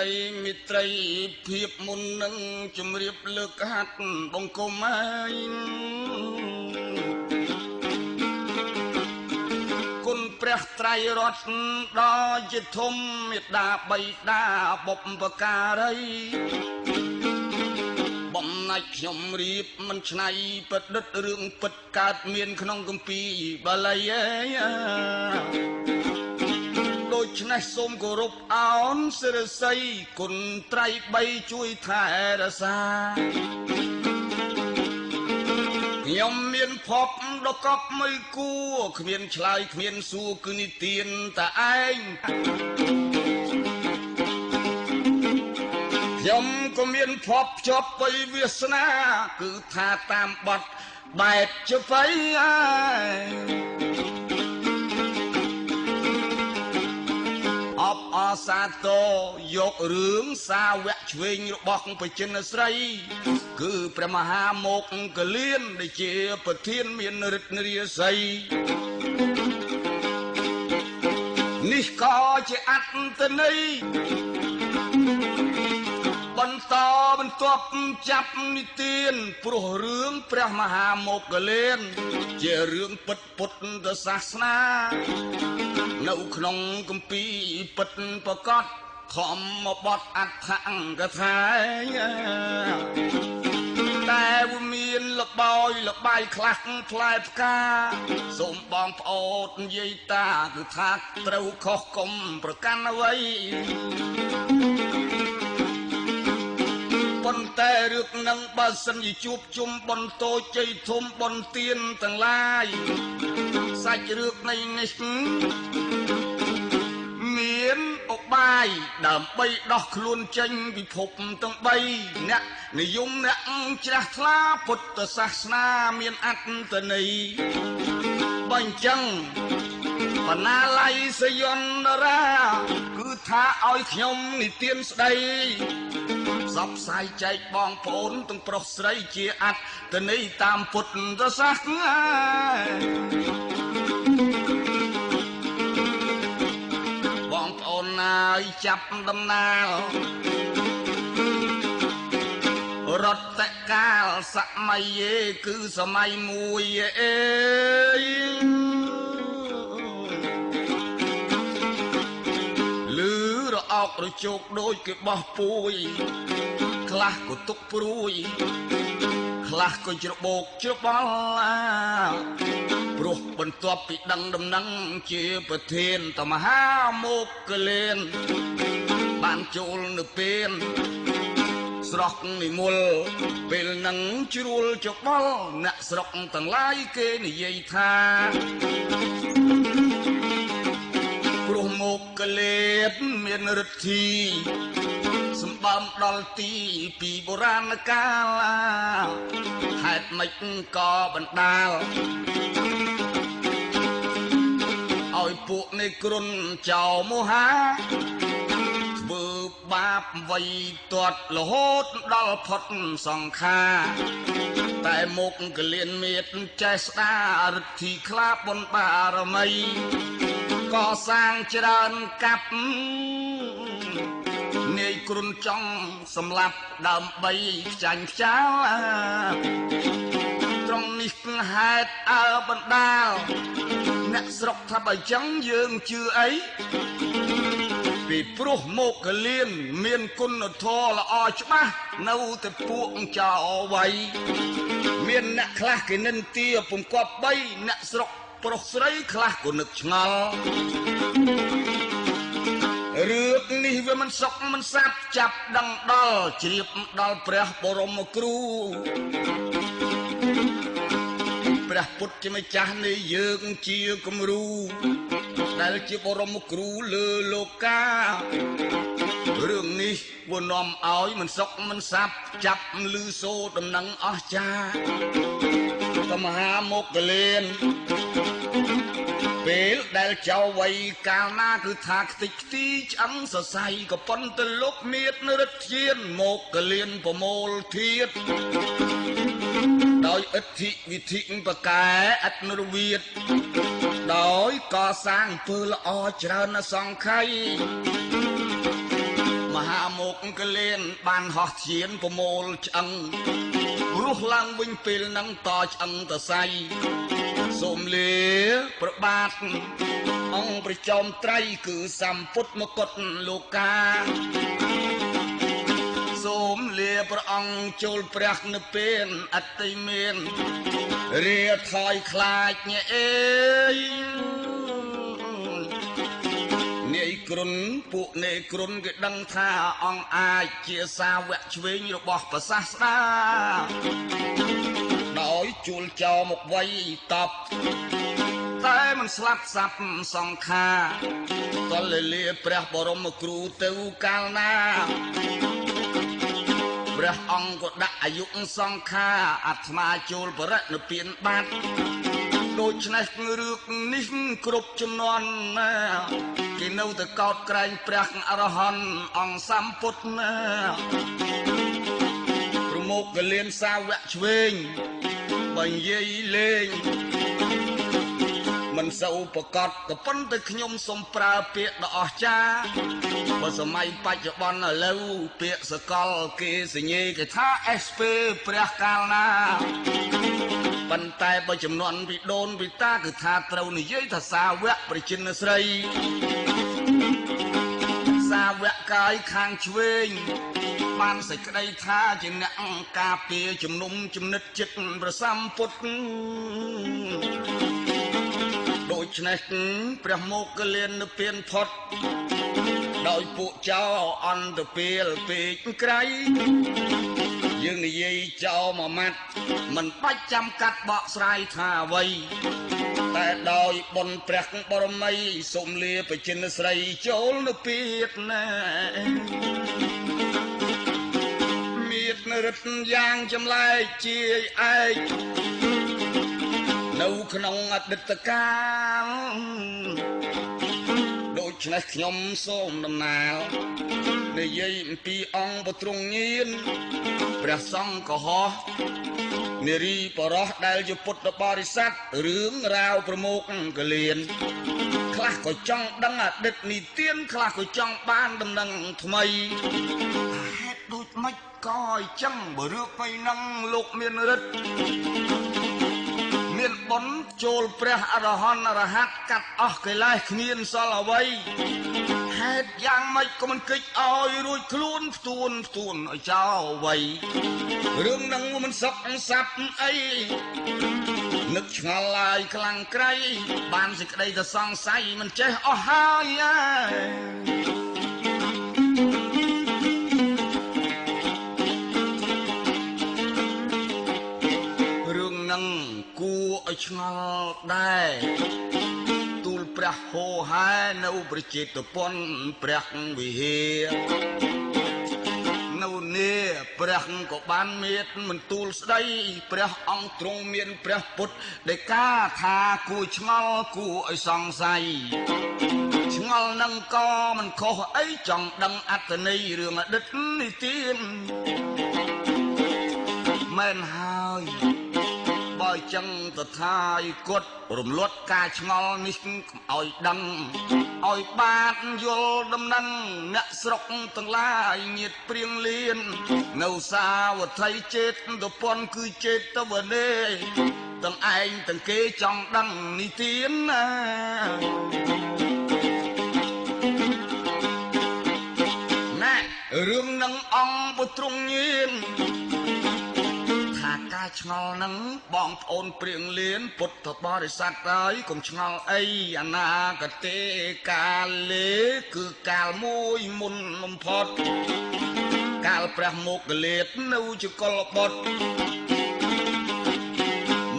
តីមិត្តរីភាពមុននឹងជំរាបលើកហាត់បង្គំហើយគុណព្រះត្រៃរតន៍ដ៏ជាធំមេត្តាបៃតាបុព្វការីបំណាច់ខ្ញុំរៀបមិនឆ្នៃប្រឌិតរឿងពិតកើតមានក្នុងគម្ពីរបាលីដូច្នេះសូមគោរពអោនសិរស័យគុណត្រៃបីជួយថែរក្សាខ្ញុំមានភពដកប់មួយគួគ្មានឆ្លើយគ្មានសួរគឺនិទានតែឯងខ្ញុំក៏មានភពជាប់បិវាសនាគឺថាតាមបទបែបជបៃអបអសាទរយករឿងសាវកឆ្វេងរបស់បច្ចិនស្រីគឺព្រះមហាមុគកលៀនដែលជាប្រធានមានឫទ្ធិរាសីនេះក៏ជាអត្តន័យបន្តបន្ទាប់ចាប់និទានព្រោះរឿងព្រះមហាមុគលៀនជារឿងពិតពុទ្ធសាសនានៅក្នុងគម្ពីរពិតប្រកបខំមកបត់អត្ថកថាតែវាមានលបលបាយខ្លះផ្លែផ្កាសូមបងប្អូននិយាយតាគឺថាត្រូវខុសកុំប្រកាន់អ្វីប៉ុន្តែរឿងនឹងបើសិនជាជួបជុំបនតូចជ័យធំបនទៀនទាំងឡាយសាច់រឿងនៃនេះមានឧបាយដើម្បីដោះខ្លួនចេញពិភពទាំង3អ្នកនិយមអ្នកជ្រះថ្លាពុទ្ធសាសនាមានអត្តន័យបើអញ្ចឹងបណ្ណាល័យសយន្តរាគឺថាឲ្យខ្ញុំនិទានស្ដីផ្សព្វផ្សាយចែកបងប្អូនទាំងប្រុសស្រីជាអត្តន័យតាមពុទ្ធសាសនាបងប្អូនណាយចាប់ដំណើររតកាលសម័យគឺសម័យមួយលឺរអោករជោកដូចគេបោះពួយខ្លះក៏ទុកព្រួយខ្លះក៏ច្របោកច្របល់ព្រោះបន្ទាប់ពីដឹងដំណឹងជាប្រធានតមហាមុគលៀនបានចូលនៅពេលស្រុកនិមលពេលនឹងជ្រួលច្បល់អ្នកស្រុកទាំងឡាយគេនិយាយថាព្រោះមុគលៀនមានឫទ្ធីសម្បើមដល់ទីពីបុរាណកាលហេតុម៉េចក៏បណ្ដាលឲ្យពួកនៃគ្រុនចៅមហាធ្វើបាបវ័យទាត់រហូតដល់ផុតសង្ខារតែមុខកលៀនមេតចេះស្ដារឫទ្ធីខ្លាបុណ្យបារមីក៏សាងច្រើនកាប់នាយគ្រុនចង់សម្លាប់ដើម្បីខ្ចាញ់ខ្ចាលត្រង់នេះហេតុអើបណ្ដាលអ្នកស្រុកថាបើចឹងយើងជឿអីពីព្រោះមុគលៀនមានគុណធម៌ល្អច្បាស់នៅតែពួកចៅវ័យមានអ្នកខ្លះគេនិន្ទាពុំគប្បីអ្នកស្រុកប្រុសស្រីខ្លះក៏នឹកឆ្ងល់រឿងនេះវាមិនសុកមិនសាប់ចាប់ដឹងដល់ជ្រាបដល់ព្រះបរមគ្រូព្រះពុទ្ធជាម្ចាស់នៃយើងជាគំរូដែលជាបរមគ្រូលើលោការឿងនេះវានាំឲ្យមិនសុកមិនសាប់ចាប់ឮសូរដំណឹងអស្ចារ្យតមហាមុគលៀនពេលដែលចៅវ័យកាលណាគឺថាខ្ទេចខ្ទីឆ្អឹងសរសៃក៏ប៉ុន្តែលោកមានឫទ្ធិធានមុគលៀនប្រមូលធាតដោយអធិវិធិបកែអត្តនរវិទ្យដោយកសាងអំពើល្អច្រើនសង្ខ័យម ហាមុខកលៀនបានហោះឈានប្រមូលឆ្អឹងរស់ឡើងវិញពេលនឹងតឆ្អឹងតសៃសូមលាប្របាទអង្គប្រចំត្រៃគឺសម្ពុទ្ធមកុដលោកាសូមលាព្រះអង្គចូលព្រះនិព្វានអតិមានរាថយខ្លាចញ៉េអេយនាយគ្រុនពួកនាយគ្រុនគេដឹងថាអង្គអាចជាសាវកឆ្វេងរបស់ព្រះសាស្តាដោយជួលចោលមកវៃតបតែមិនស្លាប់សាប់សង្ខារតលលាព្រះបរមគ្រូទៅកាលណាព្រះអង្គក៏ដាក់អាយុសង្ខារអាត្មាចូលបរិនិព្វានបាត់ដូច្នេះរឿងនេះគ្រប់ចំនួនណាគេនៅតែកោតក្រែងព្រះអរហន្តអង្គសម្ពុទ្ធណាប្រមុខកលៀនសាវកឆ្វេងបើនិយាយលេងមិនសូវប្រកបក៏ប៉ុន្តែខ្ញុំសូមប្រើពាក្យដ៏អស្ចារ្យបើសម័យបច្ចុប្បន្នឥឡូវពាក្យសកលគេសញ្ញេគេថា SP ព្រះកាលណាប៉ុន្តែបើចំនួនពីដូនពីតាគឺថាត្រូវនិយាយថាសាវកប្រជិនស្រីសាវកកាយខាងឆ្វេងបានសេចក្តីថាជាអ្នកការពារជំនុំចំណិតចិត្តព្រះសម្ពុទ្ធដូច្នេះព្រះមោគលៀននិព្វានផុតដោយពួកចោអន្តពេលពេកក្រៃយើងនិយាយចោមួយម៉ាត់មិនបាច់ចាំកាត់បកស្រាយថាអ្វីតែដោយបុណ្យព្រះបរមីសូមលាបជិនស្រីចូលនៅពីតណាមានរិទ្ធយ៉ាងចម្លែកជាឯកនៅក្នុងអតីតកាលដូច្នេះខ្ញុំសូមដំណើរនិយាយអំពីអង្គពទ្រង់ញៀនព្រះសង្ឃកុហកនារីបរោះដែលជាពុទ្ធបរិស័ទរឿងរ៉ាវប្រមោកកលៀនខ្លះក៏ចង់ដឹងអតីតនិទានខ្លះក៏ចង់បានដំណឹងថ្មីហេតុដូចម៉េចក៏អញ្ចឹងបើរឿងไปនឹងលោកមានរិទ្ធមានបុណ្យចូលព្រះអរហន្តអរហັດកាត់អស់កិលេសគ្មានសល់អ្វីហេតុយ៉ាងម៉េចក៏មិនគិតឲ្យរួចខ្លួនផ្ទួនឲ្យចោលអ្វីរឿងនឹងមិនសឹកសាប់អីនឹកឆ្ងល់ឡាយខ្លាំងក្រៃបានសេចក្តីទៅសង្ស័យមិនចេះអស់ហើយរឿងនឹងគួរឲ្យឆ្ងល់ដែរទូលព្រះហោហែនៅប្រជាតពន្ធព្រះវិហារនៅនេះព្រះក៏បានមានមិនទូលស្ដីព្រះអង្គទ្រង់មានព្រះពុទ្ធដែលការថាគួរឆ្ងល់គួរឲ្យសង្ស័យឆ្ងល់នឹងក៏មិនខុសអីចង់ដឹងអត្ថន័យរឿងអតីតនិទានមែនហើយបើចឹងទៅថាយគាត់រំលត់ការឆ្ងល់នេះឲ្យដឹងឲ្យបានយល់ដំណឹងអ្នកស្រុកទាំងឡាយញាតព្រៀងលៀននៅសាវត្ថីចេតតពន់គឺចេតវនេទាំងឯងទាំងគេចង់ដឹងនិទានណារឿងនឹងអង្គពុទ្រង់ញៀនការឆ្ងល់នឹងបងប្អូនព្រៀងលៀនពុទ្ធបរិស័ទហើយកុំឆ្ងល់អីអនាគតេកាលេគឺកាលមួយមុនបំផុតកាលព្រះមោគលាតនៅជាកុលបុត្រ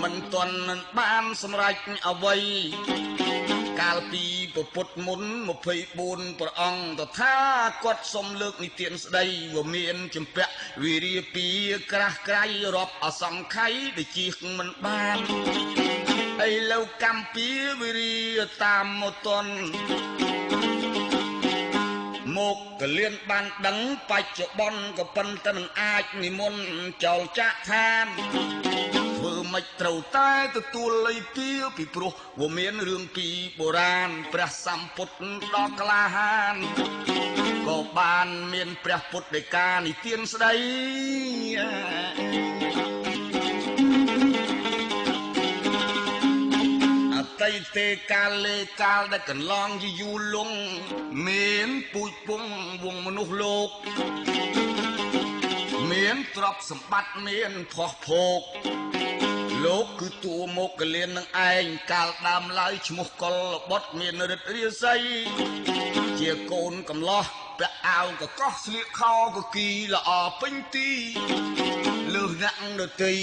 មិនទាន់បានសម្រេចអ្វីកាលពីពុទ្ធមុន24ព្រះអង្គតថាគាត់សុំលើកនិទានស្ដីว่าមានចម្ពាក់វិរិយពីក្រាស់ក្រៃរាប់អសង្ខ័យដែលជៀសមិនបានឥឡូវកម្ពីវិរិយតាមមកតនមកកលៀនបានដឹងបច្ចុប្បន្នក៏ប៉ុន្តែមិនអាចនិមន្តចោលចាក់ឋានធ្វើមិនត្រូវតែទទួលលៃពីព្រោះវាមានរឿងពីបុរាណព្រះសម្ពុទ្ធដ៏ក្លាហាន ก็บ้านเมียนព្រះពុទ្ធដីកានិទានស្ដីអតីតេកាលលេកាលដែលកន្លងជាយូរលងមានពូជពងវងមនុស្សលោកមានទ្រព្យសម្បត្តិមានផោះភោគលោកគឺតួមកកលៀននឹងឯងកាលដើមឡើយឈ្មោះកុលបុត្រមានរិទ្ធរាសីជាកូនកំឡោះពាក់អាវកកោះស្លៀកខោកគីល្អពេញទីលើសអ្នកដតី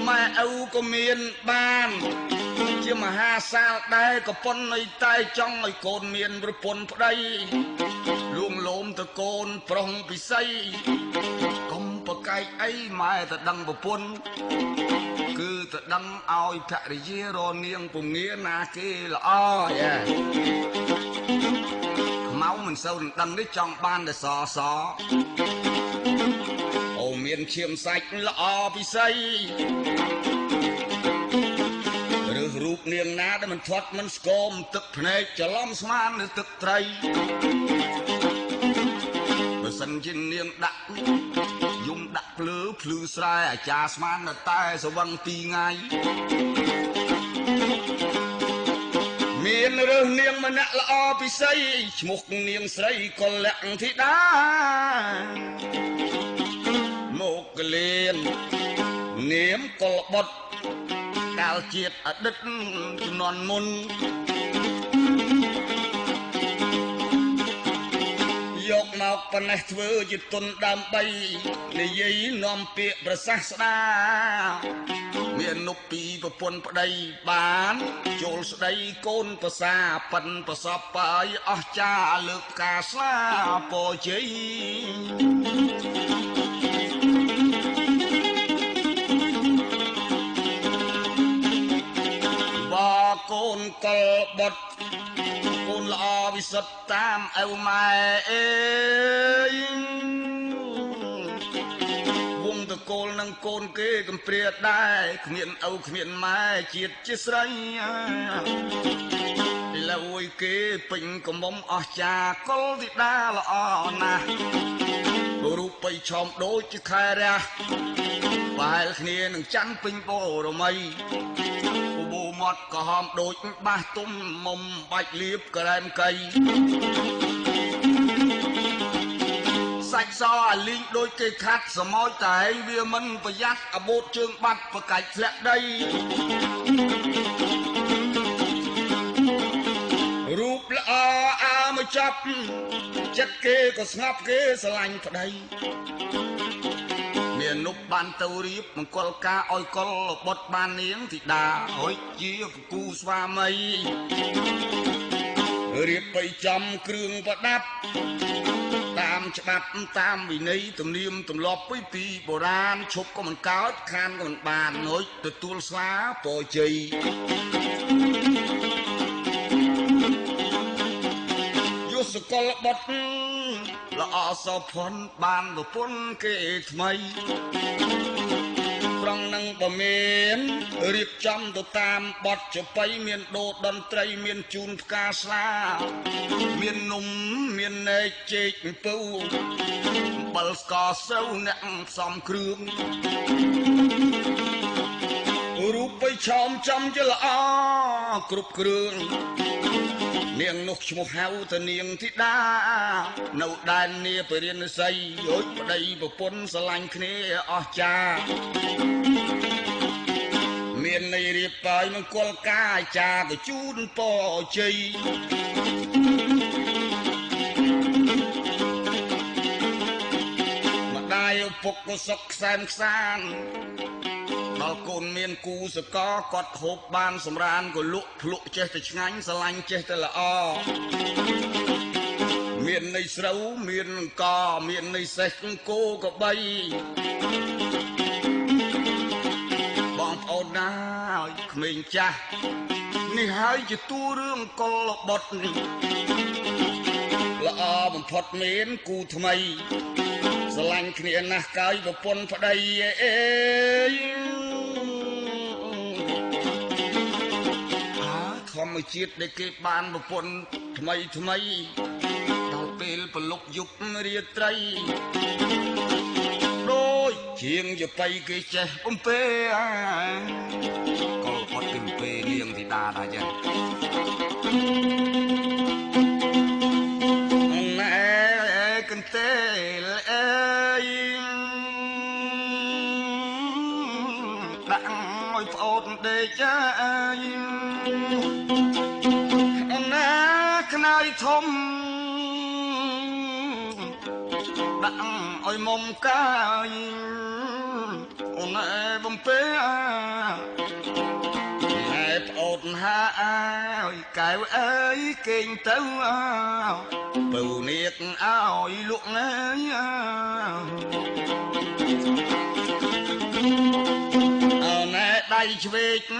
ម៉ែឪក៏មានបានជាមហាសាលដែរក៏ប៉ុន្តែតែចង់ឲ្យកូនមានប្រពន្ធប្តីលួងលោមទៅកូនប្រុសពិសីកុំប្រកែកអីម៉ែទៅដឹងប្រពន្ធគឺទៅដឹងឲ្យភរិយារនាងពងាណាគេល្អយ៉ាខ្មៅមិនសូវដឹងនេះចង់បានតែសអូមានឈាមសាច់ល្អពិសីឬរូបនាងណាដែលមិនធាត់មិនស្គមទឹកភ្នែកច្រឡំស្មាននៅទឹកត្រីបើសិនជានាងដាក់យំដាក់ភ្លឺភ្លឺស្រែអាចារ្យស្មាននៅតែសវឹងទីថ្ងៃមានរើសនាងម្នាក់ល្អពិសីឈ្មោះនាងស្រីកុលៈធីតាមកកលៀននាមកុលបុត្រកាលជាតិអតីតជំនាន់មុនយកមកប៉ុណ្ណេះធ្វើជាទុនដើម្បីនិយាយនាំពាក្យប្រសាសស្ដាមាននុពីប្រពន្ធប្តីបានចូលស្ដីកូនប្រសាប៉ិនប្រសពបាយអស់ចាលើកការស្លាពរជ័យកូនកុលបុត្រកូនល្អវិសុទ្ធតាមឪម៉ែអើយវងតកូលនឹងកូនគេកំព្រាដែរគ្មានឪគ្មានម៉ែជាតិជាស្រីលួយគេពេញកំមុំអស់ចាកុលធីតាល្អណាស់រូបបីឆោមដូចជាខែរះប្រហែលគ្នានឹងច័ន្ទពេញបរមីមាត់ក៏ហមដូចបាសទុំមុំបាច់លៀបក្រែមកៃសាច់សអាលីងដូចគេខាត់សមោចតែឯងវាមិនប្រយ័ត្នអាបូតជើងបាត់ប្រកាច់ធ្លាក់ដីរូបល្អអើមកចាប់ចិត្តគេក៏ស្ងប់គេស្រឡាញ់ប្តីមាននុបបានទៅរៀបមង្គលការឲ្យកុលបុត្របាននាងធីតាហើយជាគូស្វាមីរៀបបីចំគ្រឿងប្រដាប់តាមច្បាប់តាមវិន័យទំនៀមទម្លាប់ពីបុរាណឈប់ក៏មិនកើតខានក៏មិនបានហើយទទួលស្លាពរជ័យយុសកុលបុត្រល្អសោភ័ណ្ឌបានប្រពន្ធគេថ្មីប្រងនឹងបមានរៀបចំទៅតាមបទចបៃមានដូរតន្ត្រីមានជូនផ្កាស្លាមាននំមាននេកជែកពៅអំបិលស្ករសៅអ្នកផ្សំគ្រឿងរូបបីឆោមចំជាល្អគ្រប់គ្រឿងនាងនោះឈ្មោះហៅទៅនាងធីតានៅដែននាពរិណស័យដូចប្តីប្រពន្ធស្រឡាញ់គ្នាអស់ចាមានន័យរៀបបាយមង្គលការអាចារ្យទៅជូនពរជ័យម្ដាយឪពុកក៏សុខខ្សែមខ្សានដល់កូនមានគូសកលគាត់ហូបបានសម្រានក៏លក់ភ្លក់ចេះតែឆ្ងាញ់ស្រឡាញ់ចេះតែល្អមានន័យស្រូវមានកមានន័យសេះគោក៏បីបងប្អូនណាឲ្យក្មេងចាស់នេះហើយជាតួរឿងកុលបុត្រល្អបំផុតមានគូថ្មីស្រឡាញ់គ្នាណាស់កាយប្រពន្ធប្តីអេធម្មជាតិដែលគេបានប្រពន្ធថ្មីដល់ពេល ប្រលុកយុបរាត្រីដូចជាងយបៃគេចេះបំពេក៏ផុតពីបំពេនាងធីតាដែរចឹងណែកន្ទេលអើយដាក់ឲ្យប្អូនដេកចាអើយអូនណាខ្នើយធំដាក់ឲ្យមុំកាយអូនឯបំពេណែប្អូនហាអើយកែវអើយកេងទៅពៅនាគឲ្យលក់ណែអូនឯដៃឆ្វេក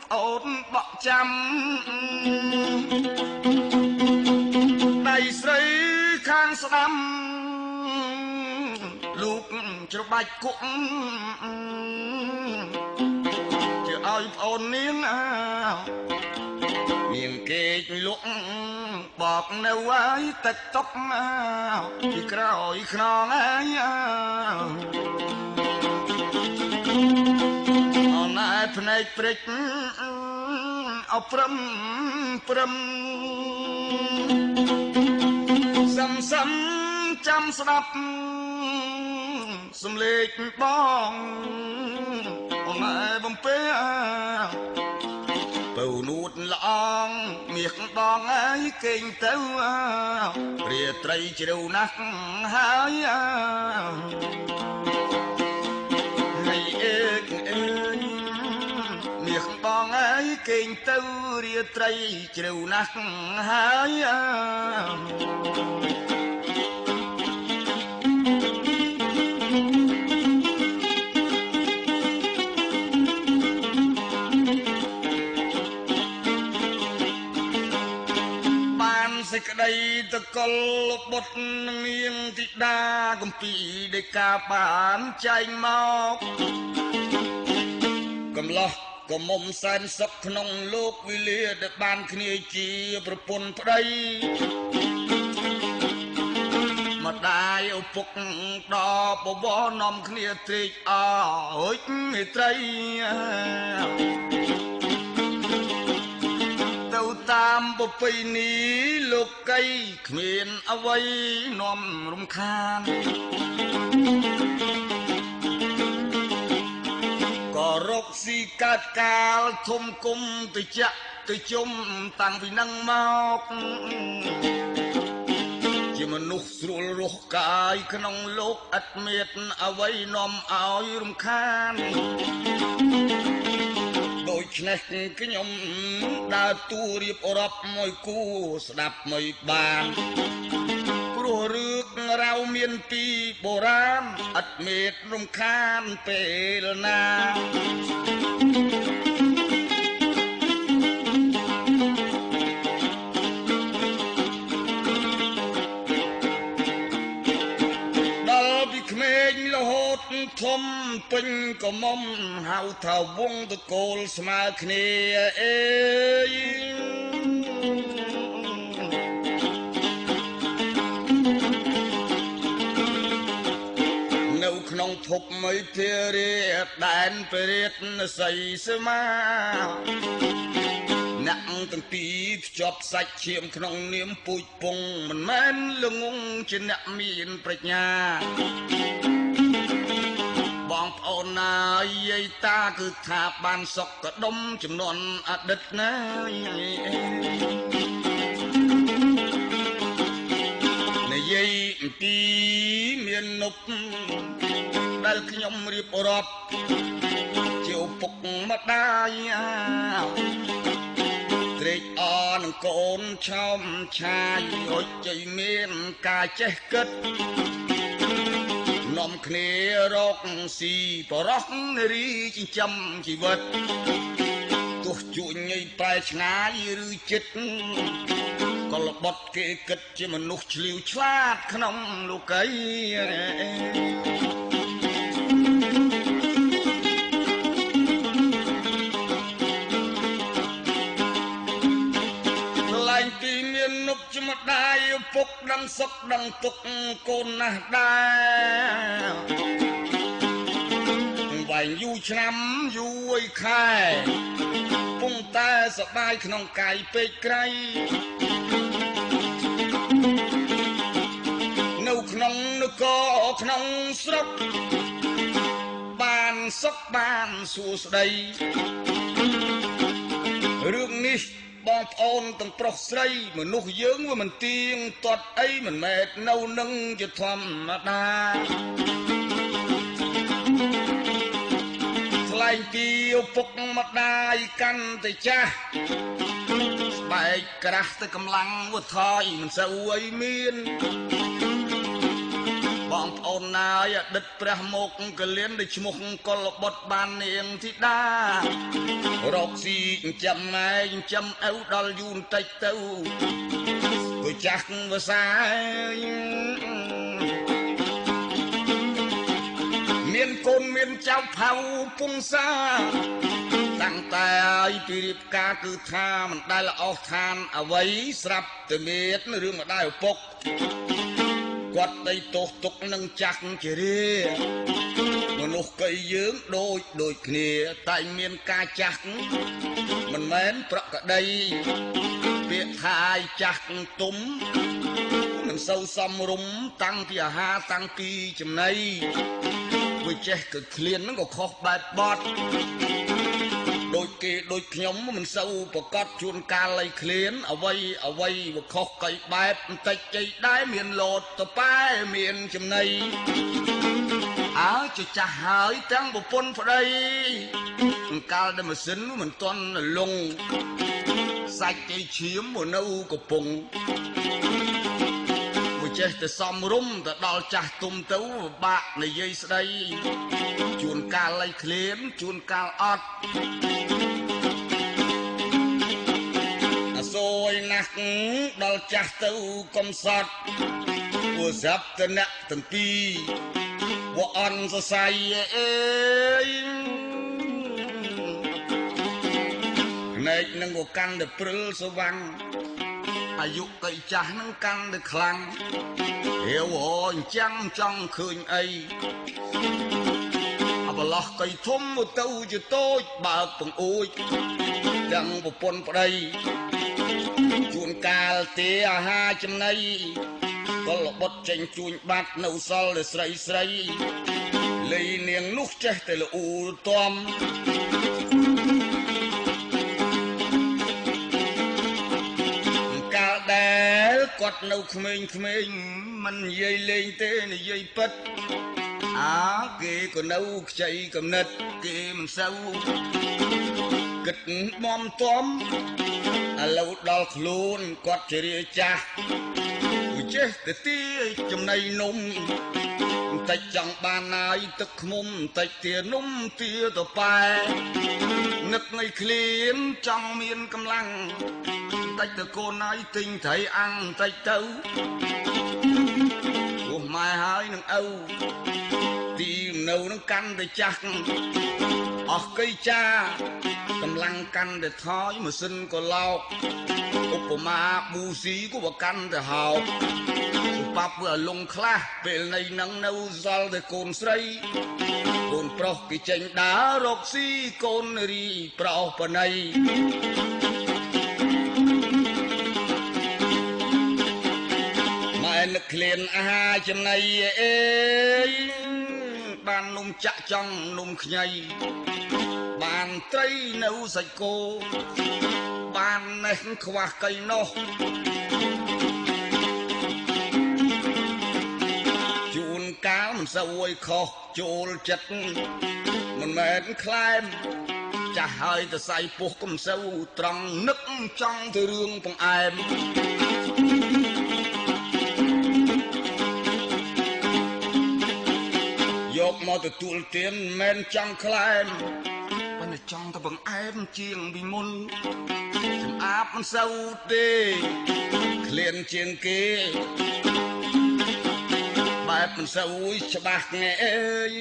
ប្អូនបក់ចាំដៃស្រីខាងស្ដាំលោកច្របាច់គុកជាឲ្យប្អូននាងនាងគេចលក់បកនៅឲ្យទឹកតុកពីក្រោយខ្នងហើយអូនឯភ្នែកព្រិចអោព្រឹមសំចាំស្ដាប់សំលេចបងអូនឯបំពេពៅនួតល្អងមាសបងហើយកេងទៅរាត្រីជ្រៅណាស់ហើយហើយអើយមាសបងហើយកេងទៅរាត្រីជ្រៅណាស់ហើយសេចក្តីតកលបុត្រនាងធីតាកំពីដែលការបានចែងមកកំឡោះក៏មុំសែនសុខក្នុងលោកវិលាដែលបានគ្នាជាប្រពន្ធប្តីម្ដាយឪពុកដល់បបរនាំគ្នាត្រេកអរមេត្រីតាមប្រពៃណីលោកីគ្មានអ្វីនាំរំខានក៏រកស៊ីកាត់កាលធំគុំទៅចាក់ទៅជុំតាំងពីនឹងមកជាមនុស្សស្រួលរស់កាយក្នុងលោកអត់មានអ្វីនាំឲ្យរំខានដូច្នេះខ្ញុំដើរតួរៀបរាប់មួយគូស្ដាប់មួយបានព្រោះរឿងរ៉ាវមានពីបុរាណអត់មេតរំខានពេលណាដល់ពីក្មេងរហូតធំពេញក៏មុំហៅថាវងតកូលស្មើគ្នាអេយនៅក្នុងភពមេធារាដែនពរិទ្ធស័យស្មាអ្នកទាំងពីរភ្ជាប់សាច់ឈាមក្នុងនាមពូជពងមិនមែនល្ងងជាអ្នកមានប្រាជ្ញាបងប្អូនណាយាយតាគឺថាបានសុខកដុំចំនួនអតីតណានិយាយអំពីមាននុបដែលខ្ញុំរៀបរាប់ជាឪពុកម្ដាយត្រេកអរនឹងកូនឆោមឆាយរត់ជ័យមានការចេះគិតនាំគ្នារកស៊ីបរោះនារីចិញ្ចឹមជីវិតទោះជួញញីប្រែឆ្ងាយឬចិត្តក៏ល្បត់គេគិតជាមនុស្សឆ្លៀវឆ្លាតក្នុងលោកី ពុកដឹងសុខដឹងទុកកូនណាស់ដែរវាយយូរឆ្នាំយូរខែពុំតែសប្បាយក្នុងកាយពេកក្រៃនៅក្នុងនគរក្នុងស្រុកបានសុខបានសួស្តីរឿងនេះបងប្អូនទាំងប្រុសស្រីមនុស្សយើងវាមិនទៀងទាត់អីមិនមែននៅនឹងជាធម្មតាថ្លែងពីឪពុកម្ដាយកាន់តែចាស់ស្បែកក្រាស់ទៅកម្លាំងវថយមិនសូវអីមានបងប្អូនណាយអតីតព្រះមុខកលៀនដូចឈ្មោះកុលបុត្របាននាងធីតារកស៊ីចិញ្ចឹមម៉ែចិញ្ចឹមឪដល់យូរបន្តិចទៅក៏ចាស់វសាមានកូនមានចៅផៅពុំសាតាំងតែឲ្យពីរៀបការគឺថាមិនដែលអស់ឋានអ្វីស្រាប់តែមានរឿងម្ដាយឪពុកគាត់ដីទោសទុកនឹងចាស់ជារាមនុស្សកៃយើងដូចគ្នាតែមានការចាស់មិនមែនប្រក្តីពាក្យថាយចាស់ទុំមិនសូវសមរម្យតាំងពីអាហារតាំងពីចំណីវាចេះគឺឃ្លានហ្នឹងក៏ខុសបែបបត់ដូចគេដូចខ្ញុំមិនសូវប្រកាសជួនកាលលៃឃ្លានអ្វីវាខុសកៃបែបបន្តិចចៃដែរមានលោតតប៉ែមានចំណៃអើចចាស់ហើយទាំងប្រពន្ធប្តីកាលដែលម៉ាស៊ីនមិនទាន់លងសាច់គេឈាមមកនៅកំពង់វាចេះតែសំរុំទៅដល់ចាស់ទុំទៅបាក់និយាយស្ដីជួនកាលលៃឃ្លានជួនកាលអត់សួយណាស់ដល់ចាស់ទៅកំសត់ព្រោះស្រាប់តែអ្នកទាំងពីរវាអន់សរសៃអើយភ្នែកនឹងក៏កាន់តែព្រិលស្វាំងអាយុកៃចាស់នឹងកាន់តែខ្លាំងហេវអញ្ចឹងចង់ឃើញអីអបឡោះកៃធំមកទៅជាតូចបើកពងអួចទាំងប្រពន្ធប្តីជួនកាលទេអាហារចំណីកលបុតចេញជួញបាត់នៅសល់តែស្រីលីនាងនោះចេះតែលូតំកាលដែលគាត់នៅក្មេងមិននិយាយលេងទេនិយាយពិតគេក៏នៅខ្ចីកំណត់គេមិនសូវគិតមមតំឥឡូវដល់ខ្លួនគាត់ជារាចាស់វាចេះតែទាចំណៃនំបន្តិចចង់បានហើយទឹកឃ្មុំបន្តិចទានំទាតប៉ែនឹកនៃឃ្លានចង់មានកម្លាំងបន្តិចទៅកូនហើយទិញត្រីអាំងបន្តិចទៅព្រោះម៉ែហើយនឹងឪទីនៅនឹងកាន់តែចាស់អស់កៃចាកម្លាំងកាន់តែថយម៉ាស៊ីនក៏ឡោកឧបមាប៊ូស៊ីក៏បកាន់តែហោកបាប់វាលងខ្លះពេលនៃនឹងនៅសល់តែកូនស្រីកូនប្រុសគេចេញដើររកស៊ីកូនរីប្រុសបណៃម៉ែនឹកឃ្លានអាហារចំណៃអេបាននំចាក់ចង់នំខ្ញីបានត្រីនៅសាច់គោបាននេះខ្វះកៃនោះជួនកាលមិនសូវឲ្យខុសចូលចិត្តមិនមែនខ្លែមចាស់ហើយទៅសៃពោះក៏មិនសូវត្រង់នឹកចង់ទៅរឿងបង្អែមយកមកទទួលទានមិនមែនចង់ខ្លែមប៉ុន្តែចង់ទៅបង្អែមជាងពីមុនចំអាបមិនសូវទេឃ្លានជាងគេបែបមិនសូវច្បាស់ngheអើយ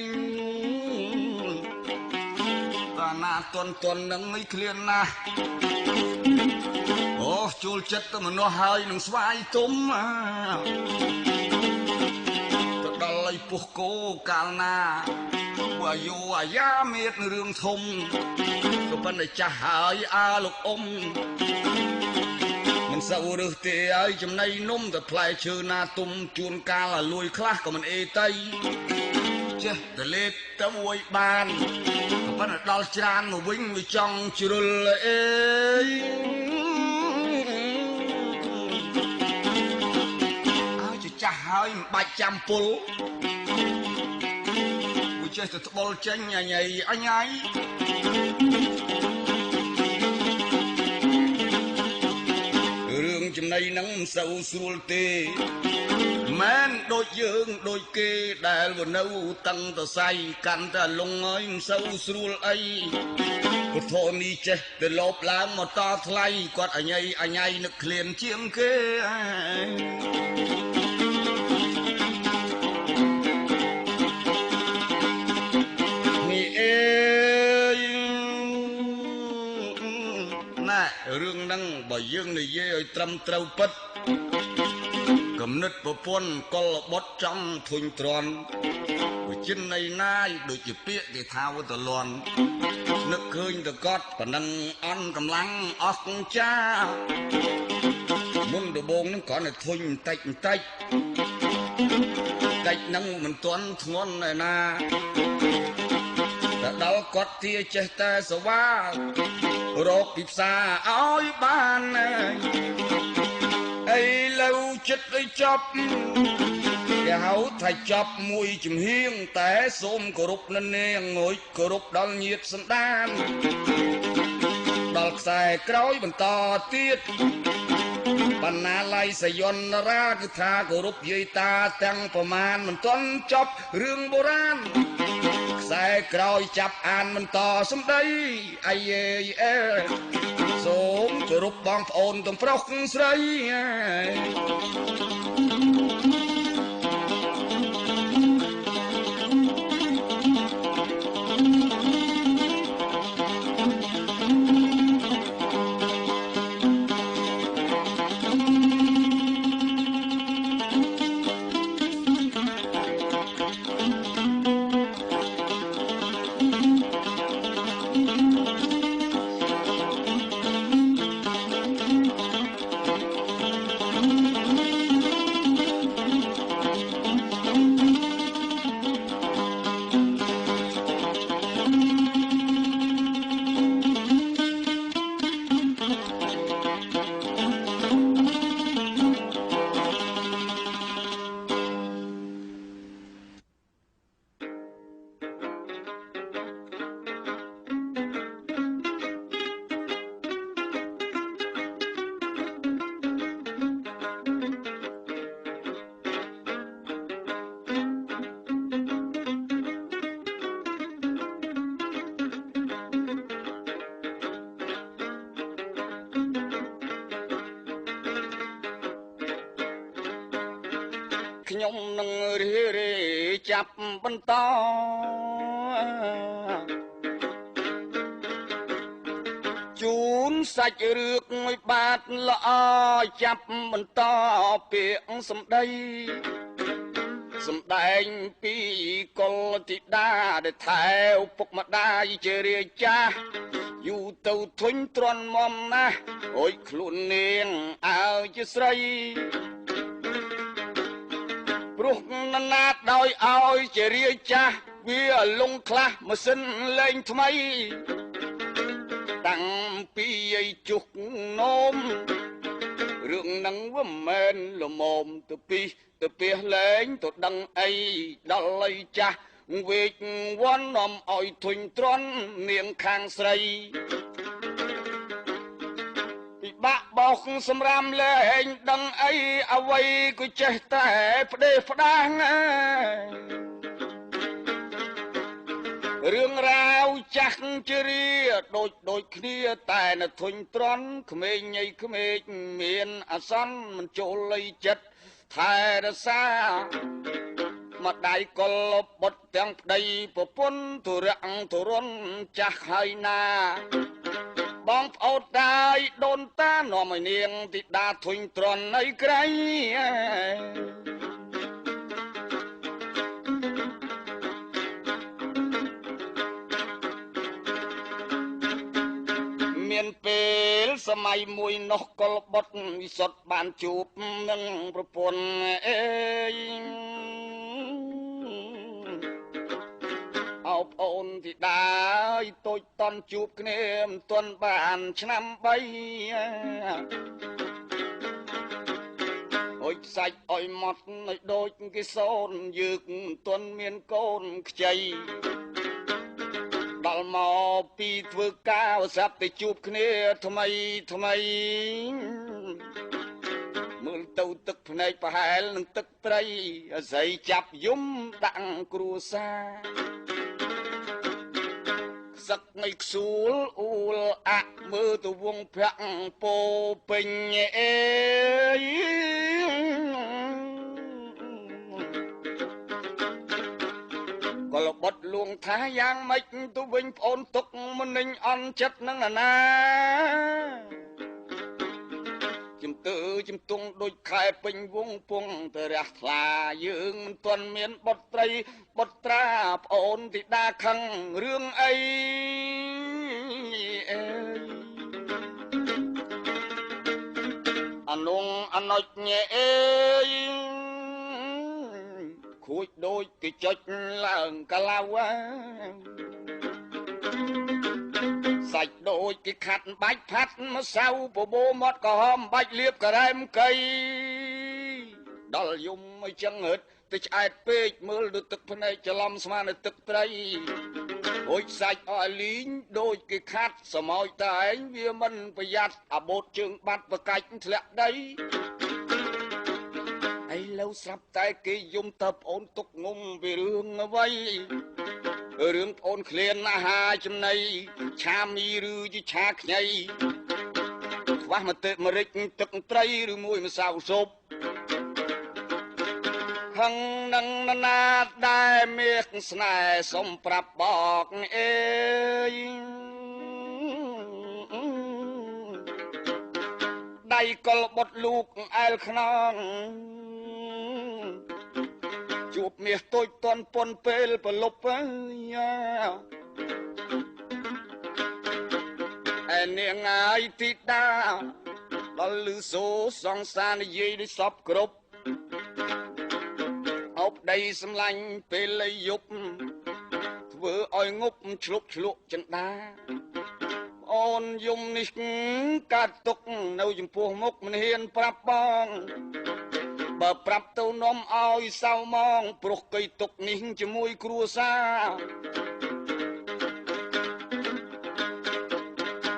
តាណាតន់នឹងមិនឃ្លានណាស់អូ ស់ជួលចិត្តទៅម្នាស់ហើយនឹងស្វាយទុំទៅដល់ឲ្យពុះគោកាលណាអាយុអាយ៉ាមានរឿងធំក៏ប៉ុន្តែចាស់ហើយលោកអ៊ំមិនសូវរើសទេឲ្យចំណៃនំតែផ្លែឈើណាទុំជួនកាលលួយខ្លះក៏មិនអេតៃចេះតែលេបទៅអួយបានក៏ប៉ុន្តែដល់ច្រានមកវិញវាចង់ជ្រុលអេឲ្យចាស់ហើយមិនបាច់ចាំពុលវាចេះតែត្បុលចេញអញអញរឿងចំណៃហ្នឹងមិនសូវស្រួលទេមែនដូចយើងដូចគេដែលវានៅតឹងតសៃកាន់តែលងហើយមិនសូវស្រួលអីពុទ្ធនេះចេះតែលោបឡើងមកតថ្លៃគាត់អញនឹកឃ្លានជាងគេនេះអេណែរឿងហ្នឹងបើយើងនិយាយឲ្យត្រឹមត្រូវពិតគំនិតប្រពន្ធកុលបុត្រចង់ធុញទ្រាន់វិចិននៃណាយដូចជាពាក្យគេថាវតលន់នឹកឃើញតែគាត់ប៉ុណ្ណឹងអន់កម្លាំងអស់ចាមុនដំបូងនឹងគាត់តែធុញបន្តិចហ្នឹងមិនទាន់ធ្ងន់ឯណាតែដល់គាត់ទាចេះតែសវ៉ារកពីផ្សារឲ្យបានអីលើចិត្តឲ្យចប់គេហៅថាចប់មួយជំហៀងតែសូមគោរពនៅនាងងួយគោរពដល់ញាតិសន្តានដល់ខ្សែក្រោយបន្តទៀតបណ្ណាល័យសយន្តរាគឺថាគោរពយាយតាទាំងប្រមាណមិនទាន់ចប់រឿងបុរាណខ្សែក្រោយចាប់អានបន្តសំដីអាយអេសូមគោរពបងប្អូនទាំងប្រុសស្រីខ្ញុំនឹងរីចាប់បន្តជូនសាច់រឿងមួយបាតល្អចាប់បន្តពាក្យសម្ដីសម្ដែងពីកុលធីតាដែលថែឪពុកម្ដាយជារាចាយូរទៅធុញទ្រាន់មមណាស់អើយខ្លួននាងអើជាស្រីព្រោះណានាដោយឲ្យជារាចាវាលងខ្លះម៉ាស៊ីនលេងថ្មីតាំងពីឲ្យជុកនោមរឿងនឹងវាមិនមែនលមមទៅពីលែងទៅដឹងអីដល់ឲ្យចាស់វេកវ័ននាំឲ្យធុញទ្រាន់នាងខាងស្រីពិបាកបោកសម្រាមលែងដឹងអីអ្វីក៏ចេះតែផ្ដេសផ្ដាស់រឿងរ៉ាវចាស់ជារាដូចគ្នាតែនៅធុញទ្រាន់ក្មេងញីក្មេងមានអាសន្នមិនចូលលៃចិត្តថែរសាមកដៃកលបុតទាំងប្តីប្រពន្ធទុរៈទុរនចាស់ហើយណា បងប្អូនដែរដូនតានាំឲ្យនាងទីដាធុញទ្រាន់នៅក្រៃមានពេលសម័យមួយនោះកុលបុត្រវិសុទ្ធបានជួបនឹងប្រពន្ធអើយអោប្អូនទីដាយតូចតន់ជួបគ្នាមិនទាន់បានឆ្នាំ3អុយសាច់អុយម៉ត់នៅដូចគេសូនយើងមិនទាន់មានកូនខ្ចីដល់មកពីធ្វើការស្រាប់តែជួបគ្នាថ្មីមើលទៅទឹកភ្នែកប្រហែលនឹងទឹកត្រីអាស័យចាប់យំដាក់គ្រួសារខ្សឹកនៃខ្សួលអ៊ូលអាក់មើលទៅវងប្រាក់ពោពេញអេក៏លបុតលួងថាយ៉ាងម៉េចទៅវិញប្អូនទុកមិននឹងអន់ចិត្តនឹងណាជំទង់ដូចខែពេញវងពងទៅរះថ្លាយើងមិនទាន់មានបុត្រីបុត្រាប្អូនទីដាខឹងរឿងអីអនុងអណុចញ៉េអេយខូចដូចគេចុចឡើងកឡៅសាច់ដូចគេខាត់បាច់ផាត់ម្សៅបបោមាត់ក្រហមបាច់លៀបការ៉ែមកៃដល់យំអីចឹងហិតទៅឆ្អែតពេកមើលទៅទឹកភ្នែកច្រឡំស្មាននៅទឹកត្រីហូចសាច់អស់លីងដូចគេខាត់សមោចតែឯងវាមិនប្រយ័ត្នអាបូតជើងបាត់ប្រកាច់ធ្លាក់ដីឥឡូវស្រាប់តែគេយំតើប្អូនទុកងុំពីរឿងអ្វីរឿងប្អូនឃ្លានអាហារចំណីឆាមីឬជាឆាខ្ញីខ្វះម្ទេសម្រេចទឹកត្រីឬមួយម្សៅស៊ុបហឹងនឹងណាដែរមេឃស្នេហ៍សុំប្រាប់បកអេយដៃកលបុតលូកអែលខ្នងជួបមាសតូចតន់ប៉ុនពេលប្រលប់ឯនាងអាយទីដាដល់លឺសូសងសានិយាយដូចសពគ្រប់អោបដីសម្លាញ់ពេលលៃយប់ធ្វើឲ្យងប់ឆ្លុកឆ្លក់ចិន្តាអូនយំនេះកាត់ទុកនៅចំពោះមុខមិនហ៊ានប្រាប់បងបើប្រាប់ទៅនំឲ្យសៅมองព្រោះកៃទុកនេះជាមួយគ្រួសារ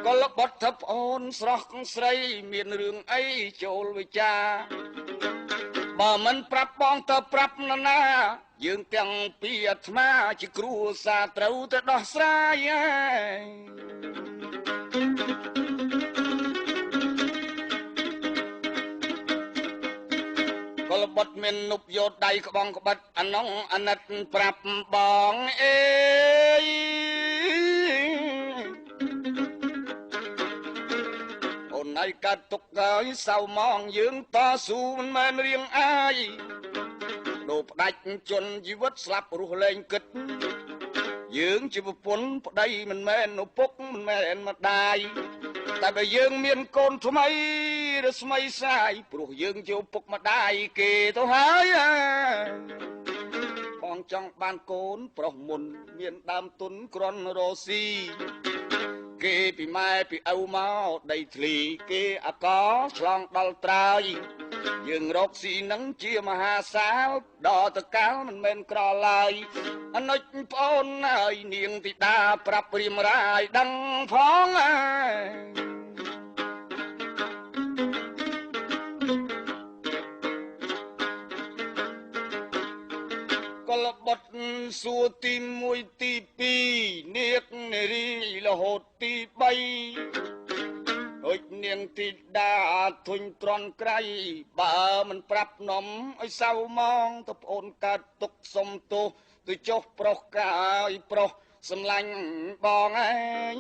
ក៏លបត់ថាប្អូនស្រស់ស្រីមានរឿងអីចូលវិចារបើមិនប្រាប់បងទៅប្រាប់នរណាយើងទាំងពីរអាត្មាជាគ្រួសារត្រូវតែដោះស្រាយកលបុតមាននុបយោដៃក្បងក្បិតអានងអាណិតប្រាប់បងអេយអូនឯកាត់ទុកហើយសៅมองយើងតស៊ូមិនមែនរៀងអាយដូរផ្ដាច់ជន់ជីវិតស្លាប់រស់លែងគិតយើងជាប្រពន្ធប្តីមិនមែនឪពុកមិនមែនម្ដាយតែបើយើងមានកូនថ្មីរស្មីសាយព្រោះយើងជាឪពុកម្ដាយគេទៅហើយបងចង់បានកូនប្រុសមុនមានដើមទុនក្រាន់រស់ស៊ីគេពីម៉ែពីឪមកដីធ្លីគេអកឆ្លងដល់ត្រើយយើងរកស៊ីនឹងជាមហាសាលដល់តកាលមិនមែនក្រឡើយអនុជប្អូនហើយនាងទីតាប្រាប់រៀមរាយដឹងផងកលបុតសួរទី1ទី2នាគនារីរហូតទី3អុចនាងទីដាធុញទ្រាន់ក្រៃបើមិនប្រាប់នំឲ្យសៅมองទៅប្អូនកើតទុកសុំទោសទៅចុះប្រុសកាយប្រុសសម្លាញ់បងឯង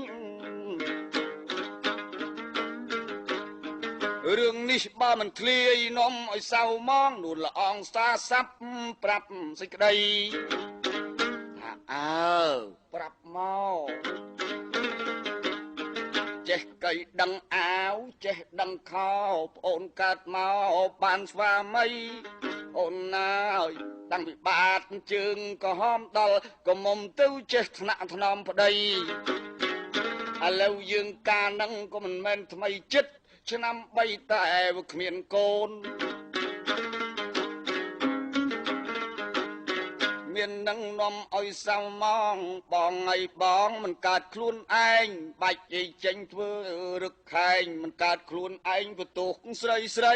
រឿងនេះបើមិនធ្លាយនំឲ្យសៅម៉ងនួនละអងសាសាប់ប្រាប់សេចក្តីថាអើប្រាប់មកចេះកៃដឹងអាវចេះដឹងខោប្អូនកើតមកបានស្វាមីអូនណាយតាំងពីបាតជើងក៏ហមដល់ក៏មុំទៅចេះថ្នាក់ថ្នមប្តីឥឡូវយើងកាលនឹងក៏មិនមែនថ្មីចិត្តឆ្នាំ3តែវាគ្មានកូនមាននឹងនាំឲ្យសៅម៉ងបងអីបងមិនកើតខ្លួនឯងបាច់អីចេញធ្វើរឹកខែងមិនកើតខ្លួនឯងបន្ទោសស្រីស្រី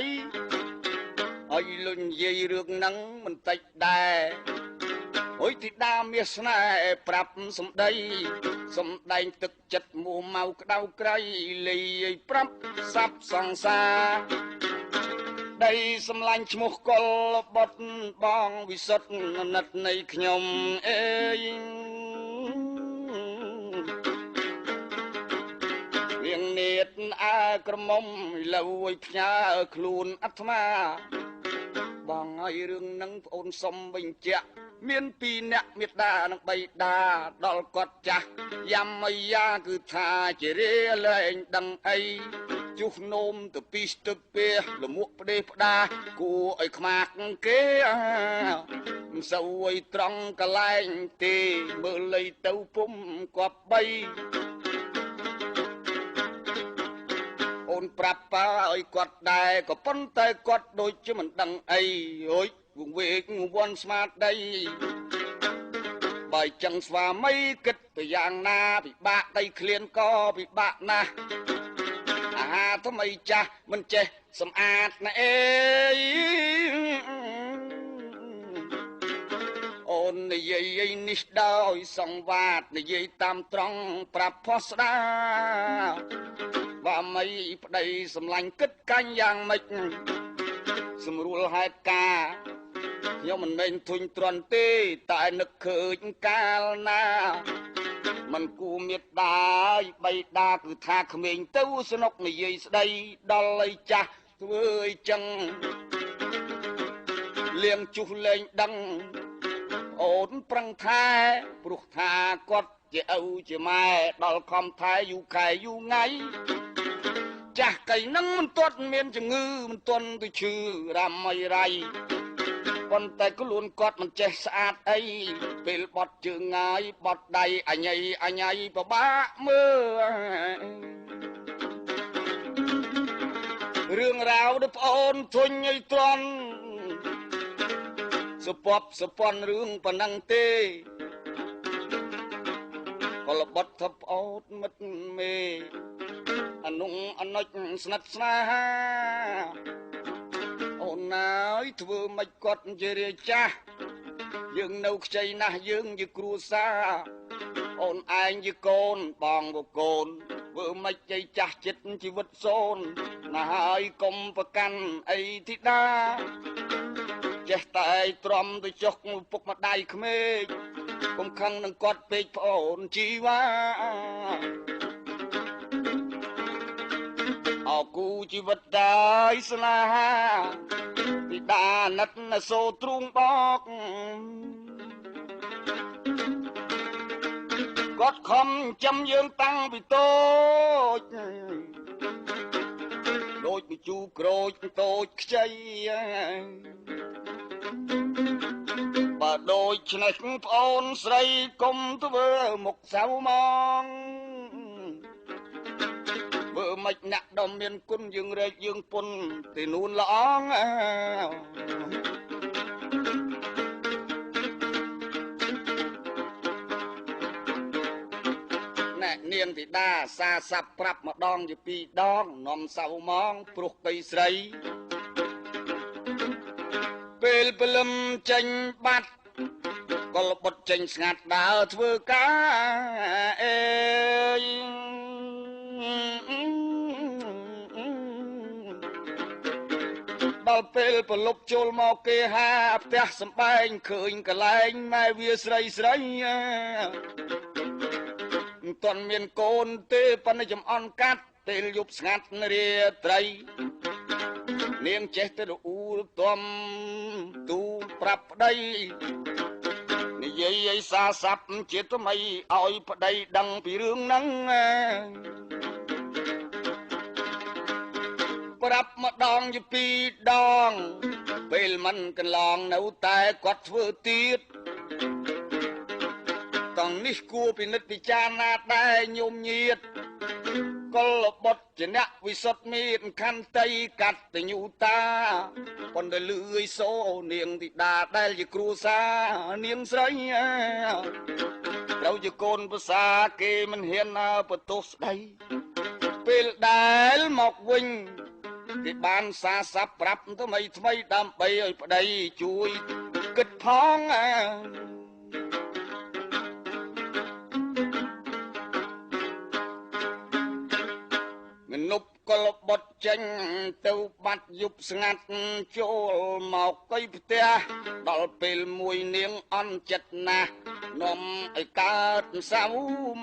ឲ្យលុញនិយាយរឿងហ្នឹងមិនតិចដែរអុយទីដាមាសស្នេហ៍ប្រាប់សំដីសំដែងទឹកចិត្តមួម៉ៅក្តៅក្រៃលីឲ្យប្រាប់សាប់សង្សារដីសំឡាញ់ឈ្មោះកុលបុតបងវិសុទ្ធណិតនៃខ្ញុំអេយរៀងនេតអើក្រមុំលៅឲ្យផ្ញើខ្លួនអាត្មាបងឲ្យរឿងនឹងប្អូនសុំបញ្ជាក់មាន2អ្នកមេត្តានិង3តាដល់គាត់ចាស់យ៉ាំអាយ៉ាគឺថាជារៀលែងដឹងអីជុះនោមទៅពីស្ទឹកពេលមួកផ្ដេសផ្ដាគួរឲ្យខ្មាស់គេមិនសូវឲ្យត្រង់កលែងទេមើលលៃទៅពុំគប់បីអូនប្រាប់ប៉ាឲ្យគាត់ដែរក៏ប៉ុន្តែគាត់ដូចជាមិនដឹងអីអូយវងវេកវ័នស្មាតដីបើចឹងស្វាមីគិតទៅយ៉ាងណាពិបាកដីឃ្លានក៏ពិបាកណាស់អាហារថ្មីចាស់មិនចេះសម្អាតណាអេអូននិយាយនេះដោយសង្វាតនិយាយតាមត្រង់ប្រាប់ផុសស្ដាបើមិនប្តីសម្លាញ់គិតកាញ់យ៉ាងម៉េចស្រួលហេតុការខ្ញុំមិនមែនធុញទ្រាន់ទេតែនឹកឃើញកាលណាមិនគួមេត្តាបៃតាគឺថាក្មេងទៅស្នុកនិយាយស្ដីដល់ឲ្យចាស់ធ្វើអីចឹងលៀងជុះលេងដឹងអូនប្រឹងថែព្រោះថាគាត់ជាឪជាម៉ែដល់ខំថែយូរខែយូរថ្ងៃចាស់កៃនឹងមិនទាត់មានជំងឺមិនទាន់ទៅឈឺរ៉ាំអីរៃប៉ុន្តែខ្លួនគាត់មិនចេះស្អាតអីពេលបត់ជើងងាយបត់ដៃអញៃពិបាកមើលរឿងរ៉ាវដល់ប្អូនធុញឲ្យទ្រាន់សពប់សពន់រឿងប៉ុណ្ណឹងទេក៏លបត់ថាប្អូនមិត្តមេអនុងអនុចស្និទ្ធស្នេហាអូនណាយធ្វើមិនគាត់ជារាចាស់យើងនៅខ្ចីណាស់យើងជាគ្រួសារអូនឯងជាកូនបងក៏កូនធ្វើមិនចៃចាស់ចិត្តជីវិតសូនណាហើយកុំប្រកាន់អីធីតាចេះតែទ្រាំទៅចុកពុកម្ដាយក្មេកកុំខឹងនឹងគាត់ពេកប្អូនជីវ៉ាអគូជីវិតដែរស្នេហាពីដាណិតណសូទ្រូងបកគាត់ខំចាំយើងតាំងពីតូចដូចបជូក្រូចតូចខ្ចីបើដូចឆ្នេះប្អូនស្រីកុំធ្វើមុខសៅម៉ងធ្វើមិនអ្នកដ៏មានគុណយើងរែកយើងពុនទីនួនល្អងណែនាងធីតាសាសាប់ប្រាប់ម្ដងជា2ដងនាំសៅម៉ងព្រោះកៃស្រីពេលព្រលឹមចេញបាត់ក៏លបុតចេញស្ងាត់ដើរធ្វើការអេយដល់ពេលប្រលប់ចូលមកគេហាផ្ទះសំបែងឃើញកន្លែងម៉ែវាស្រីមិនទាន់មានកូនទេប៉ុន្តែចំអន់កាត់ពេលយប់ស្ងាត់រាត្រី នាងចេះតែរអ៊ូលទំទូលប្រាប់ប្តីនិយាយឲ្យសារស័ព្ទជាថ្មីឲ្យប្តីដឹងពីរឿងហ្នឹងប្រាប់ម្ដងជាពីរដងពេលមិនកន្លងនៅតែគាត់ធ្វើទៀតតង់នេះគួរពិនិត្យពិចារណាដែរញោមញាតកុលបុត្រជាអ្នកវិសុទ្ធមានខន្តីកតញ្ញូតាប៉ុន្តែលឺឲ្យសូនាងធីតាដែលជាគ្រួសារនាងស្រីត្រូវជាកូនប្រសាគេមិនហ៊ានបន្ទោសស្ដីពេលដែលមកវិញគេបានសារស័ព្ទប្រាប់ថ្មីដើម្បីឲ្យប្តីជួយគិតផងមនុស្សកលបុត្រចេញទៅបាត់យប់ស្ងាត់ចូលមកកៃផ្ទះដល់ពេលមួយនាងអន់ចិត្តណាស់នាំឲ្យកើតសៅ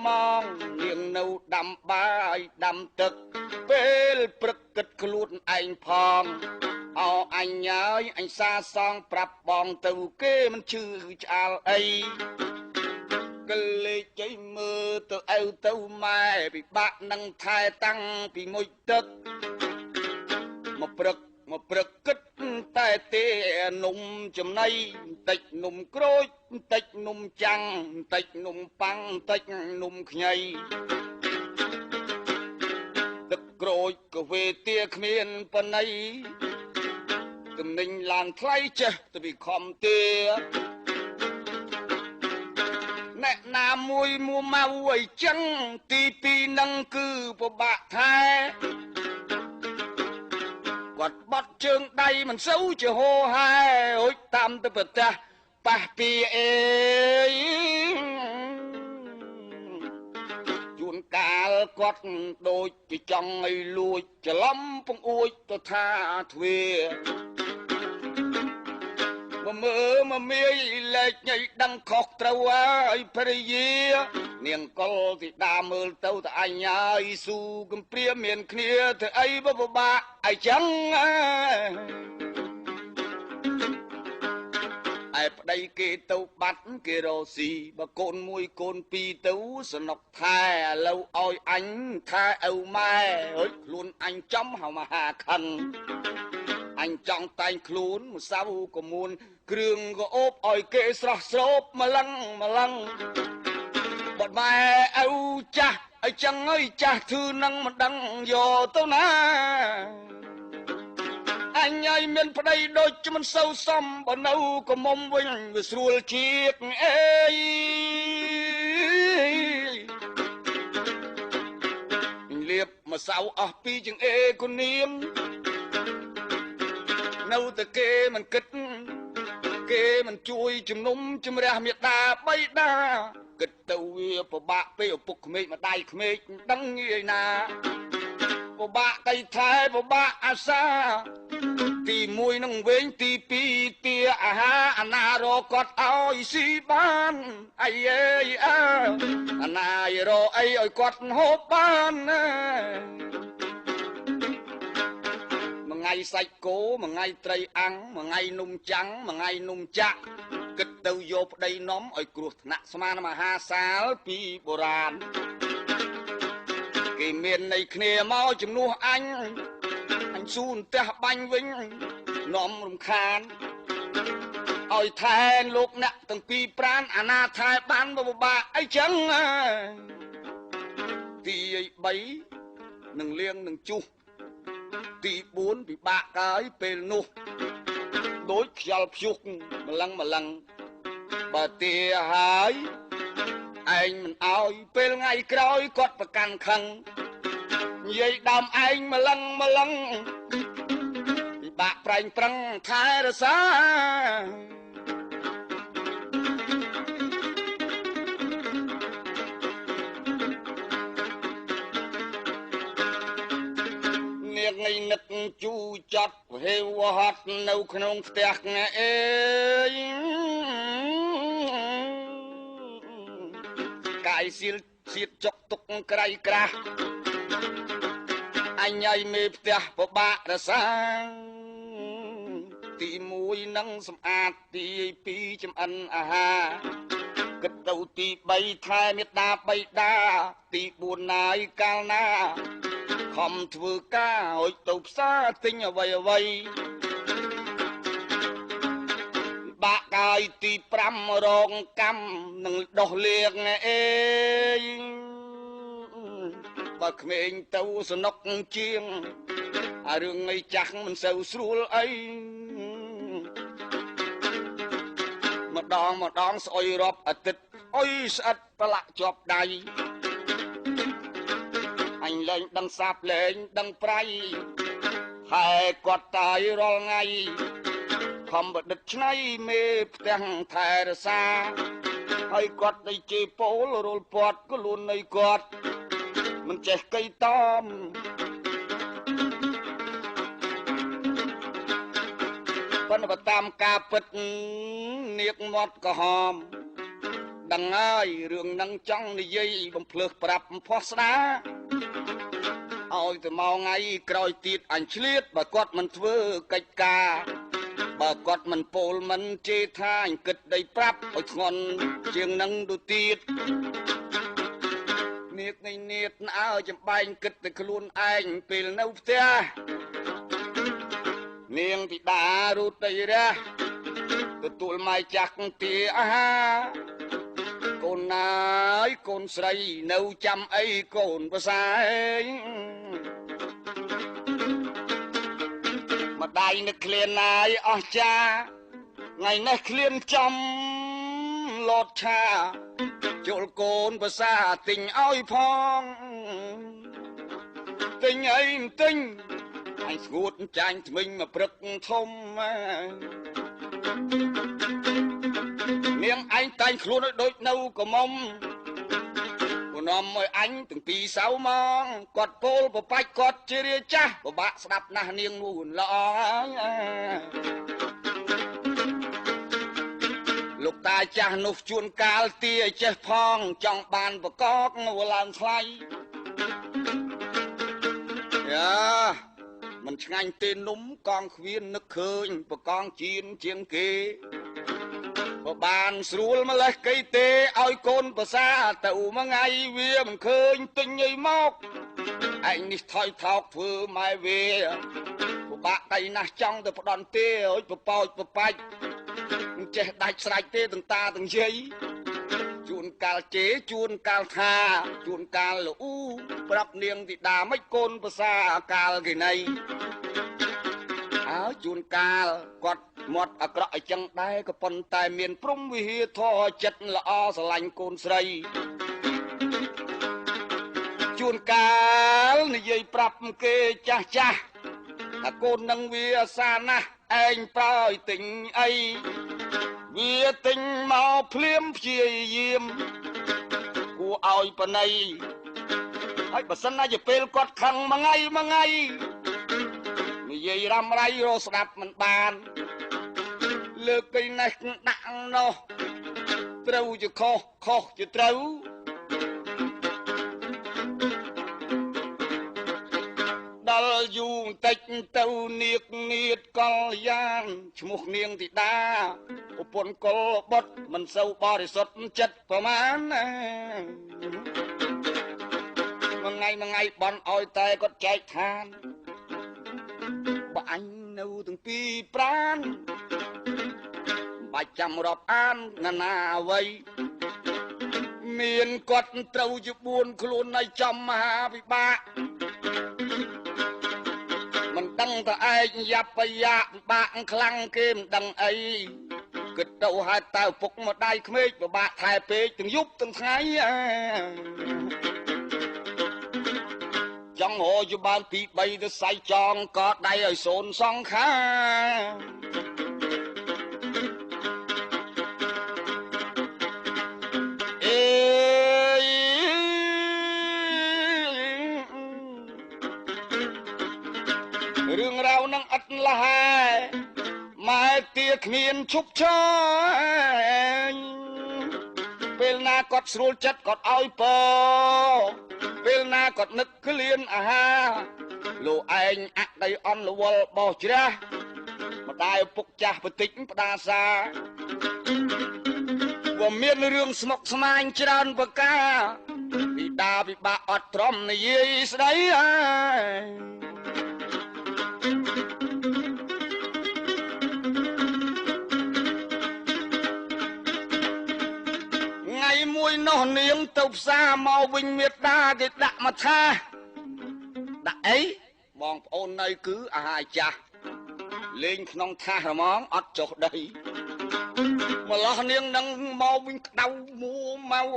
មកនាងនៅដាំបាយដាំទឹកពេលព្រឹកគិតខ្លួនឯងផងអោអញហើយអញសាសងប្រាប់បងទៅគេមិនជឿឆ្អាលអីកលេចជ័យមើលទៅឪទៅម៉ែពិបាកនឹងថែតាំងពីមួយទឹកមកព្រឹកគិតតែទេនំចំណៃបន្តិចនំក្រូចបន្តិចនំចាំងបន្តិចនំប៉័ងបន្តិចនំខ្ញីទឹកក្រូចក៏វេទាគ្មានបណៃទំនិញឡើងថ្លៃចេះទៅពីខំទាអ្នកណាមួយមួម៉ៅអីចឹងទីពីរនឹងគឺពិបាកថែគាត់បត់ជើងដៃមិនសូវជាហោហែរួចតាមទៅប្រទះប៉ះពីអេជួនកាលគាត់ដូចជាចង់ឲ្យលួចច្រឡំពងអួចទៅថាទ្វាមកមាយលេចញ៉ៃដឹងខុសត្រូវហើយភរិយានាងកុលធីតាមើលទៅតែអញហើយស៊ូកំព្រាមានគ្នាធ្វើអីបបាក់អីចឹងឯប្តីគេទៅបាត់គេរស់ស៊ីបើកូនមួយកូនពីរទៅសនុកថែឥឡូវឲ្យអញថែឪម៉ែហុចខ្លួនអញចំហៅមហាខិនអញចង់តែងខ្លួនម្សៅក៏មួនគ្រឿងក៏អូបឲ្យគេស្រស់ស្រូបម្លឹងបាត់ម៉ែឪចាស់អីចឹងអើយចាស់ធឺនឹងមិនដឹងយកទៅណាអញឲ្យមានប្តីដូចមិនសូវសមបើនៅក៏មុំវិញវាស្រួលជាកអេលៀបម្សៅអស់ពីចង្អេគុនាងនៅតែគេមិនគិតគេមិនជួយជំនុំជម្រះមេដាបៃតាគិតទៅវាពិបាកពេលឪពុកក្មេកម្ដាយក្មេកដឹងងាយណាពិបាកដីថែពិបាកអាសាទី1នឹងវិញទី2ទាអាហារអាណារគាត់ឲ្យស៊ីបានអីអាណារអីឲ្យគាត់ហូបបានថ្ងៃសាច់គោមួយថ្ងៃត្រីអាំងមួយថ្ងៃនំចាំងមួយថ្ងៃនំចាក់គិតទៅយកប្តីនំឲ្យគ្រោះថ្នាក់ស្មានមហាសាលពីបុរាណគេមាននៃគ្នាមកជំនួសអញស៊ូនផ្ទះបាញ់វិញនំរំខានឲ្យថែលោកអ្នកទាំងពីរប្រានអាណាថែបានបបាអីចឹងទី3នឹងលៀងនឹងជុះទី4ពិបាកហើយពេលនោះដូចខ្យល់ព្យុះម្លឹងបើទាហើយឯងមិនអោយពេលថ្ងៃក្រោយគាត់ប្រកាន់ខឹងនិយាយដើមឯងម្លឹងពិបាកប្រែងប្រឹងថែរសាថ្ងៃនឹកជូចត់ហេវហត់នៅក្នុងផ្ទះអេកាយសៀលសៀតចុកទុកក្រៃក្រាស់អញឲ្យមេផ្ទះពិបាករសា ទី1នឹងសម្អាតទី2ចំអិនអាហារគិតទៅទី3ថែមេត្តាបៃតាទី4ណាយកាលណាខំធ្វើការឲ្យទៅផ្សារទិញអ្វីបាក់កាយទី5រងកម្មនឹងដោះលៀងអេបើក្មេងទៅសនុកជាងអារឿងអីចាស់មិនសូវស្រួលអីម្ដងស្អុយរាប់អាទិត្យអុយស្អិតប្រឡាក់ជាប់ដៃអញលែងដឹងសាបលែងដឹងប្រៃហើយគាត់តាយរាល់ថ្ងៃខំបដិតឆ្នៃមេផ្ទះថែរសាហើយគាត់ទៅជេរពោលរលពាត់ក៏លួននៃគាត់មិនចេះកៃតំប៉ុន្តែតាមការពិតនាគមាត់ក្រហមដឹងហើយរឿងនឹងចង់និយាយបំភ្លើសប្រាប់ផោះស្ដាឲ្យទៅមកថ្ងៃក្រោយទៀតអញឆ្លៀតបើគាត់មិនធ្វើកិច្ចការបើគាត់មិនពោលមិនជេរថាអញគិតដីប្រាប់ឲ្យធ្ងន់ជាងនឹងទៅទៀតនាគនេះនាគអើចំបែងគិតតែខ្លួនឯងពេលនៅផ្ទះនាងធីតារូតដីរះទទួលម៉ែចាស់ទាអាហារកូនណាយកូនស្រីនៅចាំអីកូនប្រសាម្ដាយនឹកឃ្លានណាយអស់ចាថ្ងៃនេះឃ្លានចំលតឆាជុលកូនប្រសាទិញឲ្យផងទិញអីទិញអញស្ងួតចាញ់ថ្មិញមកព្រឹកធំនាងឯងតែងខ្លួនឲ្យដូចនៅកមុំពនំឲ្យអញទាំងពីរសៅមកគាត់ពោលបបាច់គាត់ជារាចាស់ពិបាកស្ដាប់ណាស់នាងនោះល្អលោកតាចាស់នោះជួនកាលទាចេះផងចង់បានបកកឡើងថ្លៃយ៉ាមិនឆ្ងាញ់ទេនំកងខ្វៀននឹកឃើញបកងជៀនជាងគេបើបានស្រួលម្លេះកៃទេឲ្យកូនប្រសាទៅមួយថ្ងៃវាមិនឃើញទិញអីមកឯងនេះថយថោកធ្វើម៉ែវាពិបាកដៃណាស់ចង់ទៅផ្ដន់ទេឲ្យបបោចបបាច់មិនចេះដាច់ស្រេចទេទាំងតាទាំងយាយជួនកាលជេជួនកាលថាជួនកាលលូប្រាប់នាងធីតាមិនកូនប្រសាកាលគេណីអើជួនកាលគាត់មាត់អាក្រក់អញ្ចឹងដែរក៏ប៉ុន្តែមានព្រំវិហារធរចិត្តល្អស្រឡាញ់កូនស្រីជួនកាលនិយាយប្រាប់គេចាស់ថាកូននឹងវាសាណាស់ឯងប្រោយទិញអីវាទិញមកភ្លាមព្យាយាមគួរឲ្យបណៃហើយបើសិនណាជាពេលគាត់ខឹងមួយថ្ងៃនិយាយរ៉ាំរៃរស្ដាប់មិនបានលើកឯនេះដាក់នោះត្រូវជាខុសជាត្រូវដល់យូរបន្តិចទៅនាគនាតកលយ៉ាងឈ្មោះនាងធីតាប្រពន្ធកុលបុត្រមិនសូវបរិសុទ្ធចិត្តប្រមាណមួយថ្ងៃបន់ឲ្យតែគាត់ចែកឋានបើអញនៅទាំងពីរប្រានបាច់ចាំរាប់អានណាអ្វីមានគាត់ត្រូវជា4ខ្លួនឲ្យចំមហាវិបាកមិនដឹងតែឯងយ៉ាប់ប្រយ៉ាពិបាកខ្លាំងគេមិនដឹងអីគិតទៅហេតុតើឪពុកម្ដាយក្មេកពិបាកថែពេកទាំងយប់ទាំងថ្ងៃចង់រយបានពី3ទៅសៃចងក៏ដៃឲ្យសូនសងខារឿងរ៉ាវនឹងឥតលះម៉ែទាគ្មានឈប់ឈរពេលណាគាត់ស្រួលចិត្តគាត់ឲ្យពពេលណាគាត់នឹកឃ្លានអាហារលោកឯងអក្ដីអន់លវលបោះជ្រះម្ ម្ដាយឪពុកចាស់បន្តិចផ្ដាសាว่าមានរឿងស្មុគស្មាញច្រើនប្រការពីតាពិបាកអត់ទ្រាំនិយាយស្ដីហើយថ្ងៃមួយនោះនាងទៅផ្សារមកវិញមេតាគេដាក់មកថាដាក់អីបងប្អូននៅគឺអាហារចាស់លេងក្នុងថាសហ្មងអត់ចុះដីម្លោះនាងនឹងមកវិញក្តៅមួមក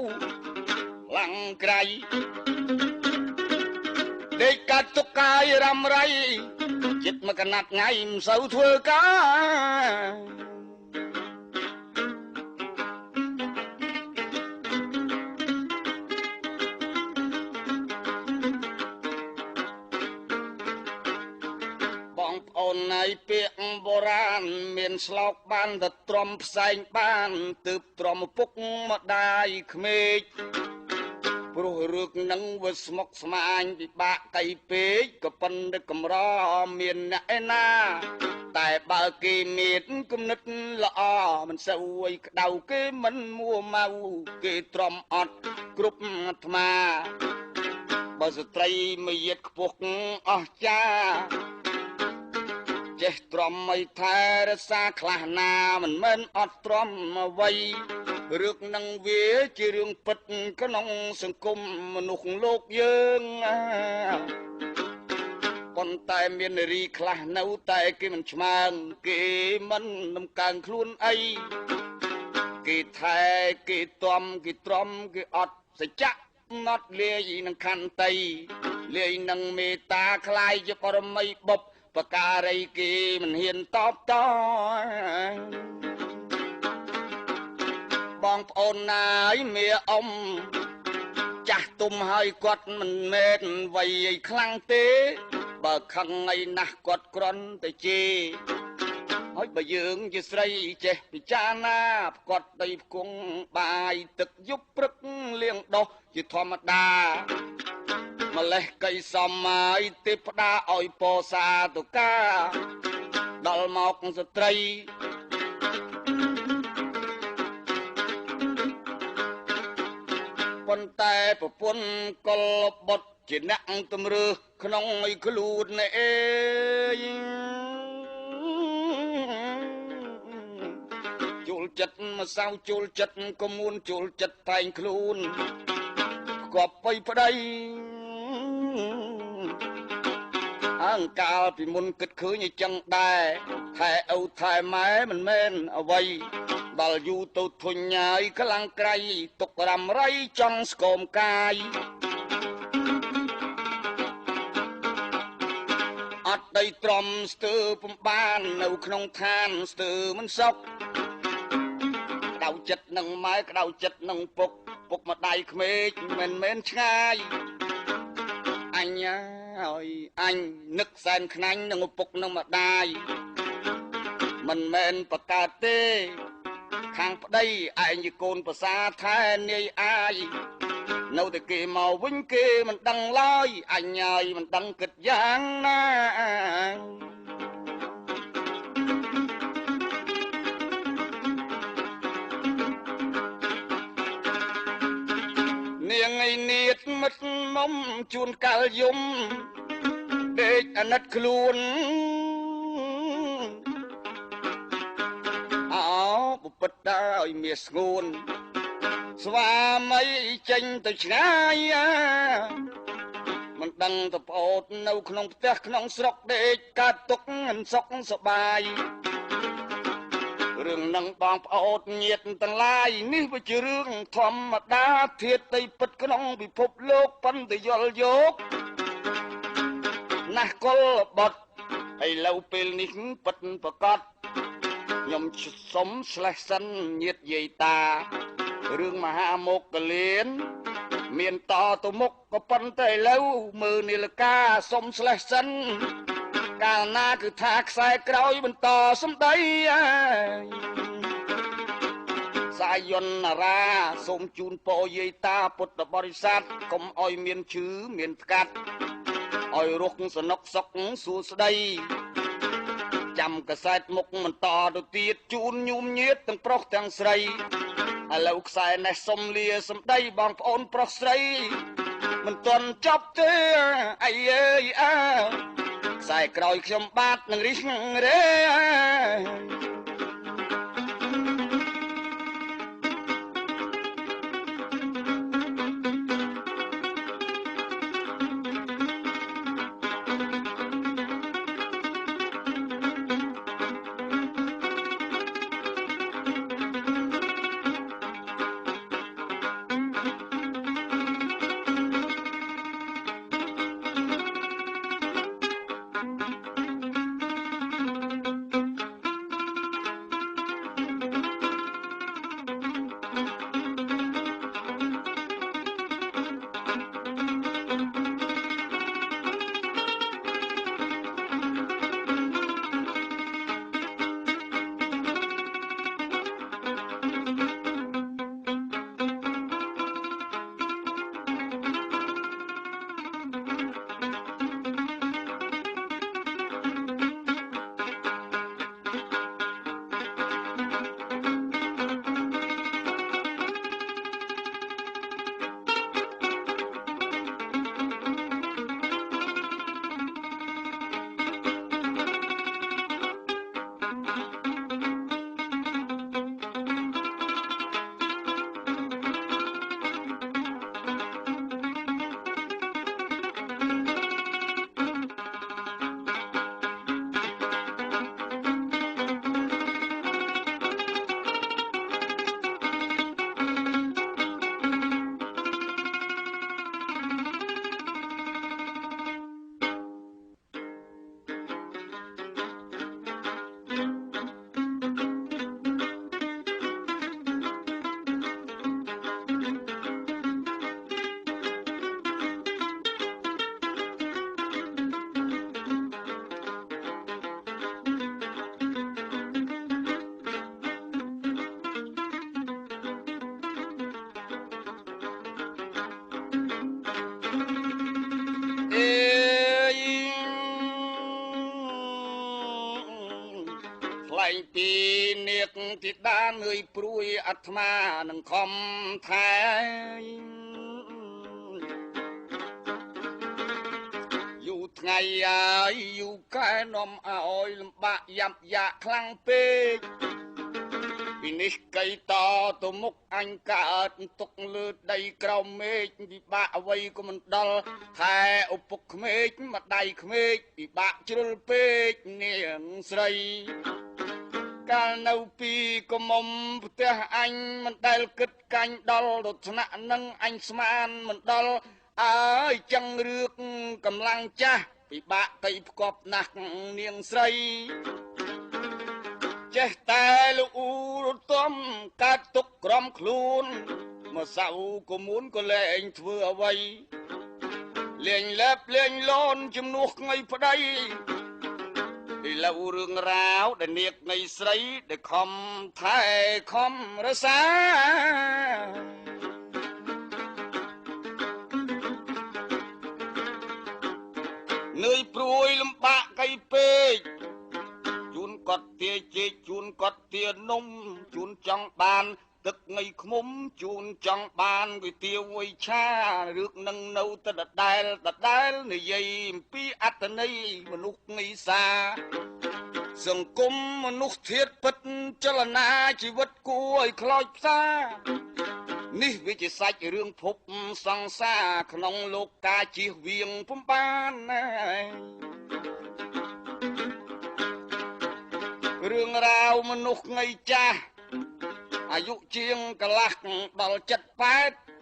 ឡាំងក្រៃដេកកាត់ទុកកាយរំไรចិត្តមកកណាត់ថ្ងៃមិនសូវធ្វើការអូនណៃពាក្យបុរាណមានស្លោកបានតែទ្រាំផ្សែងបានទើបទ្រាំពុកម្ដាយក្មេកព្រោះរឿងនឹងវាស្មុគស្មាញពិបាកកៃពេកក៏ប៉ុន្តែកម្រមានអ្នកឯណាតែបើគេមានគំនិតល្អមិនសូវឲ្យក្តៅគេមិនមួម៉ៅគេទ្រាំអត់គ្រប់អាត្មាបើស្ត្រីមួយយិតខ្ពស់អស់ចាចេះទ្រាំមិនថែរក្សាខ្លះណាមិនមែនអត់ទ្រាំអ្វីរឿងនឹងវាជារឿងពិតក្នុងសង្គមមនុស្សលោកយើងប៉ុន្តែមាននារីខ្លះនៅតែគេមិនឆ្មើងគេមិនដំកើងខ្លួនអីគេថែគេទាំគេទ្រាំគេអត់សច្ចៈណត់លាយនឹងខន្តីលាយនឹងមេត្តាคล้ายជាបរមីបុព្វបការីគេមិនហ៊ានតបតបងប្អូនណាយមេអ៊ំចាស់ទុំហើយគាត់មិនមែនវ័យឲ្យខ្លាំងទេបើខឹងឯណាស់គាត់ក្រន់តែជេរហើយបើយើងជាស្រីចេះពិចារណាផ្គត់ដីផ្គង់បាយទឹកយប់ព្រឹកលៀងដោះជាធម្មតាម្លេះកៃសមហើយទេផ្ដាឲ្យពោសាតុកាដល់មកស្ត្រីប៉ុន្តែប្រពន្ធកុលបុត្រជាអ្នកតម្រើសក្នុងឲ្យខ្លួនអេជួលចិត្តមកសៅជួលចិត្តក៏មួនជួលចិត្តតែងខ្លួនគប់បៃប្តីអង្កាលពីមុនគិតឃើញអញ្ចឹងដែរថែឪថែម៉ែមិនមែនអ្វីដល់យូរទៅធុញញ៉ាយខ្លាំងក្រៃទុករំไรចង់ស្គមកាយអត់ដីទ្រាំស្ទើពំបាននៅក្នុងឋានស្ទើមិនសុខក្តៅចិត្តនឹងម៉ែក្តៅចិត្តនឹងពុកម្ដាយក្មេកមិនមែនឆ្ងាយអញហើយអញនឹកសែនខ្នាញ់នឹងឪពុកនឹងម្ដាយមិនមែនប្រកើតទេខាងប្តីឯងជាកូនប្រសាថែនាយអាយនៅតែគេមកវិញគេមិនដឹងឡើយអញហើយមិនដឹងគិតយ៉ាងណានាងឯនៀតមិត្តមុំជួនកាលយំដេកអាណិតខ្លួនបុពិតឲ្យមាសស្ងួនស្វាមីចេញទៅឆ្ងាយមិនដឹងទៅប្អូននៅក្នុងផ្ទះក្នុងស្រុកដេកកើតទុកមិនសុខសប្បាយរឿងនឹងបងប្អូនញាតិទាំងឡាយនេះវាជារឿងធម្មតាធាតុតីពិតក្នុងពិភពលោកប៉ុន្តែយល់យកណាស់កុលបុត្រឥឡូវពេលនេះពិតប្រកបខ្ញុំសុំស្លេះសិនញាតិយាយតារឿងមហាមុគលានមានតទៅមុខក៏ប៉ុន្តែឥឡូវមើលនាឡិកាសុំស្លេះសិនកាលណាគឺថាខ្សែក្រោយបន្តសម្ដីសាយនារាសូមជូនពរយាយតាពុទ្ធបរិស័ទកុំឲ្យមានឈឺមានថ្កាត់ឲ្យរស់សនុកសុខសួស្ដីច ចាំកសែតមុខមិនតទៅទៀតជូនញូមញៀតទាំងប្រុសទាំងស្រីឥឡូវខ្សែនេះសុំលាសម្ដីបងប្អូនប្រុសស្រីមិនទាន់ចប់ទេអាយអើយអើខ្សែក្រោយខ្ញុំបាទនឹងរិះរេពីនាគទីដានើយព្រួយអាត្មានឹងខំថែយូរថ្ងៃហើយយូរកែនាំឲ្យលំបាកយ៉ាប់យ៉ាខ្លាំងពេកពីនេះកៃតទៅមុខអញកើតទុកលើដីក្រោមមេឃពិបាកអ្វីក៏មិនដល់ថែឪពុកក្មេកម្ដាយក្មេកពិបាកជ្រុលពេកនាងស្រីកាលនៅពីកមុំផ្ទះអញមិនដែលគិតកាញ់ដល់រថ្នាក់នឹងអញស្មានមិនដល់អើយចឹងរឿកកម្លាំងចាស់ពិបាកទៅផ្គប់ណាស់នាងស្រីចេះតែលូរទំកាត់ទុកក្រំខ្លួនមកសៅក៏មុនក៏លែងធ្វើអ្វីលេងលែបលេងលន់ជំនួសថ្ងៃប្តីឥឡូវរឿងរ៉ាវដែលនាគនៃស្រីដែលខំថែខំរសានឿយព្រួយលំបាកកៃពេកជូនគាត់ទាជែកជូនគាត់ទានំជូនចង់បានទឹកងៃខ្មុំជូនចង់បានก๋วยเตี๋ยวមួយឆារឿងនឹងនៅតែដដែលនិយាយអំពីអត្តន័យមនុស្សងៃសាសង្គមមនុស្សធាតុពិតចលនាជីវិតគួរឲ្យខ្លោចផ្សានេះវាជាសាច់រឿងភពសង្សារក្នុងលោកកាជៀសវាងពុំបានរឿងរ៉ាវមនុស្សងៃចាស់អាយុជាងកន្លះដល់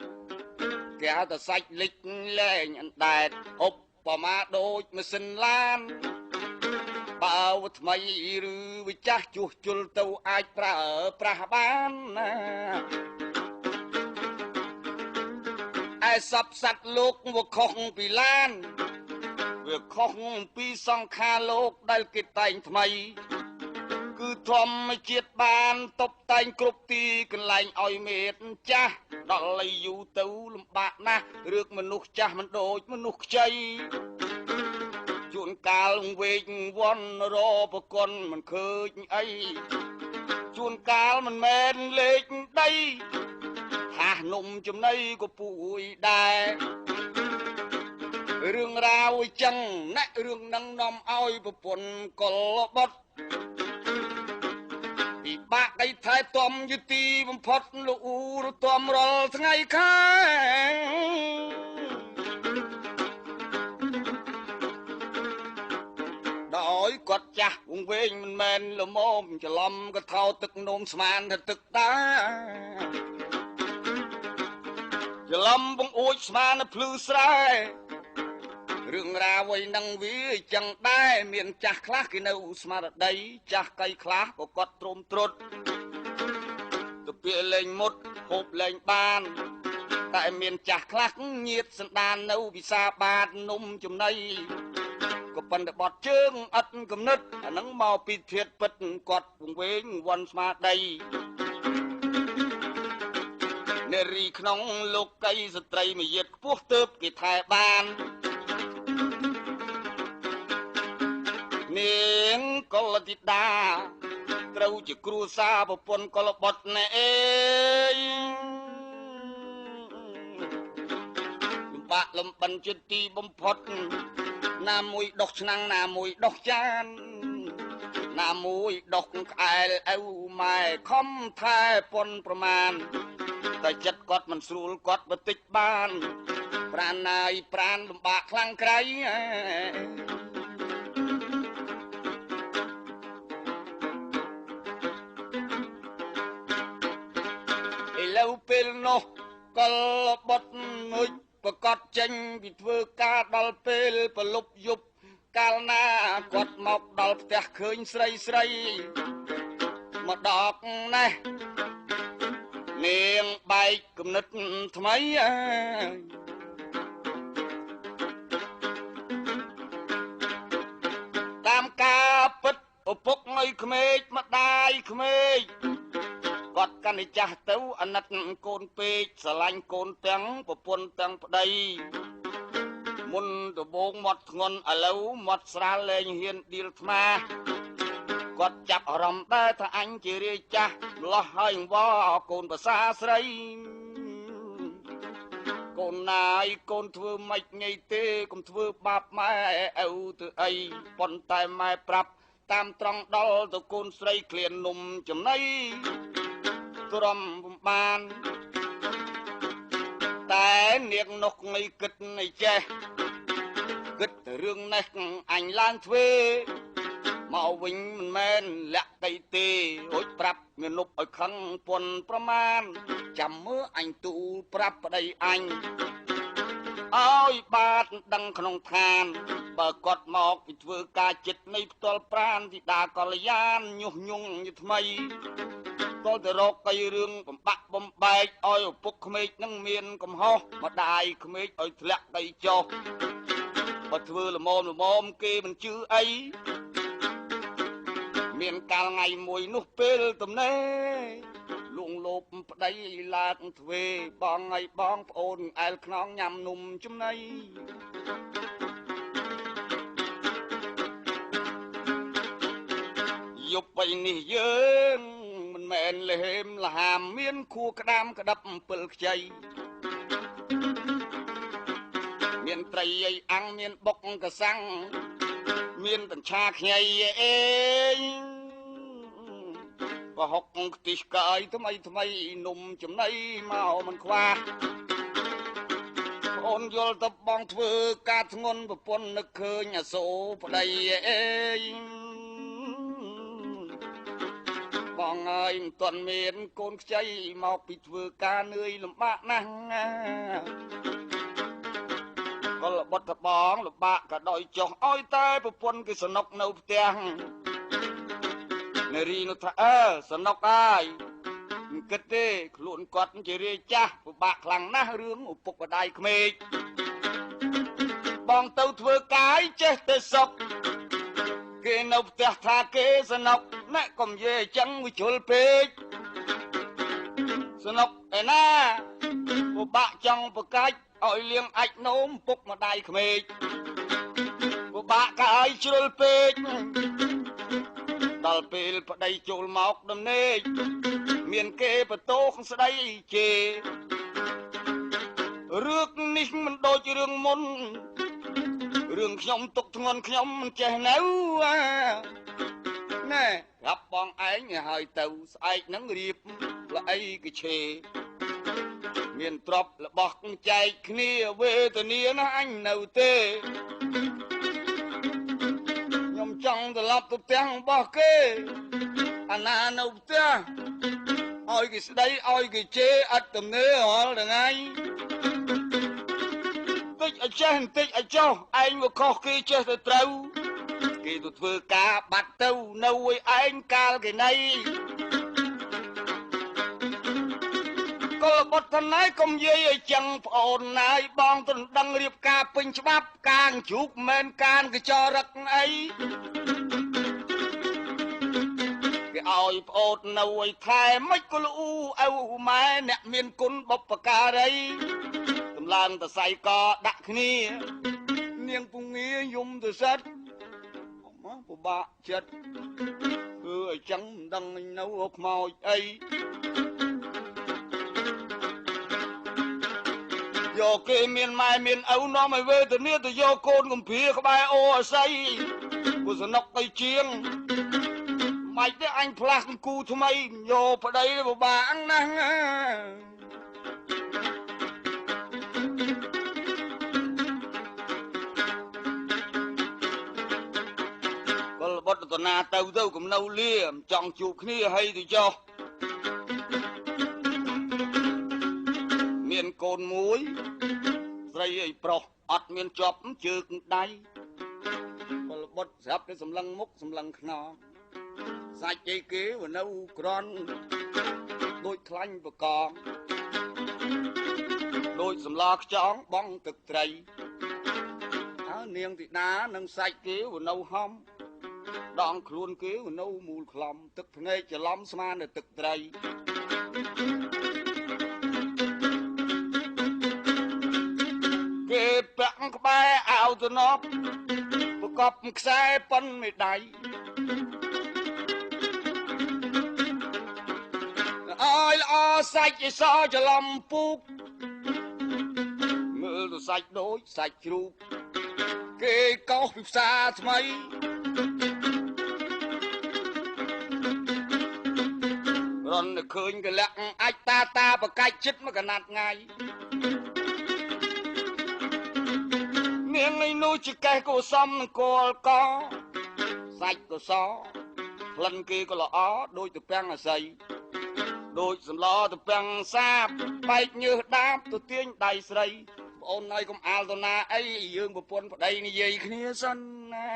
78គេហៅថាសាច់លិចលែងអណ្ដែតឧបមាដូចម៉ាស៊ីនឡានបើថ្មីឬវិចាស់ជួសជុលទៅអាចប្រើប្រាស់បានណាឯសពសត្វលោកវាខុសពីឡានវាខុសពីសង្ខារលោកដែលគេតែងថ្មីគឺធម្មជាតិបានតបតែងគ្រប់ទីកន្លែងឲ្យមេតចាស់ដល់ឲ្យយូរទៅលំបាកណាស់រឿងមនុស្សចាស់មិនដូចមនុស្សខ្ចីជួន កាលវេកវ័នរប្រគុណមិនឃើញអីជួនកាលមិនមែនលេខដីថាសនំចំណីក៏ពួយដែររឿងរ៉ាវអញ្ចឹងណាក់រឿងនឹងនាំឲ្យប្រពន្ធកលបុត្រពិបាកដីថែទាំយុទីបំផុតលោកអ៊ូរទាំរាល់ថ្ងៃខែដោយគាត់ចាស់វង្វេងមិនមែនល្មមច្រឡំក៏ថោទឹកនោមស្មានថាទឹកតាច្រឡំបងអួចស្មានភ្លឺស្រែរឿងរ៉ាវឯនឹងវាចឹងដែរមានចាស់ខ្លះគេនៅស្មារតីចាស់កៃខ្លះក៏គាត់ទ្រាំទ្រុតទៅពាក្យលេងមុតហូបលេងបានតែមានចាស់ខ្លះញៀតសន្តាននៅវិសាបាតនំចំណីក៏ប៉ុន្តែបត់ជើងអត់គំនិតអានឹងមកពីធាតពិតគាត់វង្វេងវ័នស្មារតីនារីក្នុងលោកីស្ត្រីមួយយិតខ្ពស់ទើបគេថែបាននាងកុលធីតាត្រូវជាគ្រួសារប្រពន្ធកុលបុត្រណែអេយលំបាកលំបិនជាទីបំផុតណាមួយដុសឆ្នាំងណាមួយដុសចានណាមួយដុសក្អែលអៅម៉ែខំថែប៉ុនប្រមាណតែចិត្តគាត់មិនស្រួលគាត់បន្តិចបានប្រាណណាយប្រានលំបាកខ្លាំងក្រៃឥឡូវពេលនោះកលបុតមួយប្រកាសចេញពីធ្វើការដល់ពេលប្រលប់យប់កាលណាគាត់មកដល់ផ្ទះឃើញស្រីស្រីមកដកណេះនាងបែកគំនិតថ្មីតាមការពិតឪពុកនៅក្មេកម្ដាយក្មេកគាត់កាន់តែចាស់ទៅអាណិតកូនពេកស្រឡាញ់កូនទាំងប្រពន្ធទាំងប្តីមុនដំបូងមាត់ធ្ងន់ឥឡូវមាត់ស្រាលលែងហ៊ានឌីលថ្មាគាត់ចាប់អារម្មណ៍ដែរថាអញជារាយចាស់ម្លោះហើយអង្វរកូនប្រសាស្រីកូនណាយកូនធ្វើម៉េចញ៉ៃទេកុំធ្វើបាបម៉ែឪទៅអីប៉ុន្តែម៉ែប្រាប់តាមត្រង់ដល់ទៅកូនស្រីក្លៀននំចំណីទ្រាំបំបានតែនាងនោះងីគិតនៃចេះគិតរឿងនេះអញឡើងធ្វើមកវិញមិនមែនលាក់កៃទេរួចប្រាប់ងនុបឲ្យខឹងពន់ប្រមាណចាំមើលអញទូលប្រាប់ប្តីអញឲ្យបាទដឹងក្នុងឋានបើគាត់មកពីធ្វើការចិត្តនៃផ្ទាល់ប្រានទីដាកល្យានញុះញង់យថ្មីតលទៅរកកៃរឿងបំបាក់បំបែកឲ្យឪពុកក្មេកនឹងមានកំហុសម្ដាយក្មេកឲ្យធ្លាក់ដីចុះបើធ្វើល្មមគេមិនជឿអីមានកាលថ្ងៃមួយនោះពេលទំនេរលួងលោបប្តីឡើងធ្វើបងឲ្យបងប្អូនអែលខ្នងញ៉ាំនំចំណីយប់បីនេះយើងមិនមែនលេមលហាមមានខួក្តាមក្តាប់7ខ្ចីមានត្រីអីអាំងមានបុកកសាំងមានតញ្ឆាខ្ញីអេប្រហុកខ្ទិះកាយថ្មីនំចំណីមកមិនខ្វះអូនយល់ទៅបងធ្វើការធ្ងន់ប្រពន្ធនឹកឃើញអាសូរប្តីអេបងអើយមិនទាន់មានកូនខ្ចីមកពីធ្វើការនឿយលំបាកណាស់ក៏លបុតបងលំបាកក៏ដោយចុះឲ្យតែប្រពន្ធគេសនុកនៅផ្ទះនារីនោះថាសនុកហើយមិនគិតទេខ្លួនគាត់ជារាយចាស់ពិបាកខ្លាំងណាស់រឿងឪពុកម្ដាយក្មេកបងទៅធ្វើការចេះតែសុកគេនៅផ្ទះថាគេសនុកណែកុំនិយាយអញ្ចឹងវាជ្រុលពេកសនុកឯណាពិបាកចង់ប្រកាច់ឲ្យលៀងអាចនោមពុកម្ដាយក្មេកពិ បាក់កាយជ្រុលពេកដល់ពេលប្តីចូលមកដំណេកមានគេបន្ទោសស្ដីជេររឿងនេះមិនដូចរឿងមុនរឿងខ្ញុំទុកធ្ងន់ខ្ញុំមិនចេះនៅណែប្រាប់បងឯងឲ្យទៅស្អែកនឹងរៀបល្អីកឆេមានទ្រព្យរបស់ចែកគ្នាវេទនាណាអញនៅទេខ្ញុំចង់ត្រឡប់ទៅផ្ទះរបស់គេអាណានៅផ្ទះឲ្យគេស្ដីឲ្យគេជេរអត់ទំនេររាល់ថ្ងៃតិចអចេះបន្តិចអចោះឯងមកខុសគេចេះទៅត្រូវគេទៅធ្វើការបាត់ទៅនៅឲ្យឯងកាលគេណៃកុលបុត្រណៃកុំយាយឲ្យចឹងប្អូនណាយបងទៅដឹងរៀបការពេញច្បាប់កាងជ្រូកមិនកានកចរឹកអីគេឲ្យប្អូននៅឲ្យខែមិនក៏លូឪម៉ែអ្នកមានគុណបុព្វការីតម្លើងតសៃកដាក់គ្នានាងពងាយំទៅសិតមកពិបាកចិត្តគឺឲ្យចឹងមិនដឹងនៅខ្មោចអីយកគេមានម៉ែមានឪនាំឲ្យវេទនាទៅយកកូនកំភៀក្បែរអូអស័យគូសនុកទៅជាងមិនទេអញផ្លាស់គូថ្មីយកប្តីពិបាកណាស់កុលបុត្រតណាទៅគំនៅលាចង់ជួបគ្នាហើយទៅចុះមានកូនមួយស្រីអីប្រុសអត់មានជាប់ជើងដៃកុលបុត្រស្រាប់តែសម្លឹងមុខសម្លឹងខ្នងសាច់អីគេវានៅក្រន់ដូចខ្លាញ់បកងដូចសម្លខ្ចង់បងទឹកត្រីហើយនាងធីតានិងសាច់គេវានៅហំដងខ្លួនគេវានៅមូលខ្លំទឹកភ្នែកច្រឡំស្មើនឹងទឹកត្រីគេពាក់ក្បែរអាវទៅណប់ប្រកបខ្សែប៉ុនមេដៃអើយល្អសាច់អិសច្រឡំពូកមើលទៅសាច់ដូចសាច់ជ្រូកគេកោសពីផ្សារថ្មីរនទៅឃើញកលាក់អាចតាបកាច់ចិត្តមកកណាត់ងាយនាងឯនោះជាកេះក៏សំនឹងគល់កសាច់ក៏សក្លិនគេក៏ល្អដូចទៅពាំងអាស័យដូចសម្លទៅពាំងសាបបែកញើសដាបទៅទាញដៃស្រីប្អូនហើយកុំអាលទៅណាអីយើងប្រពន្ធប្តីនិយាយគ្នាសិនណា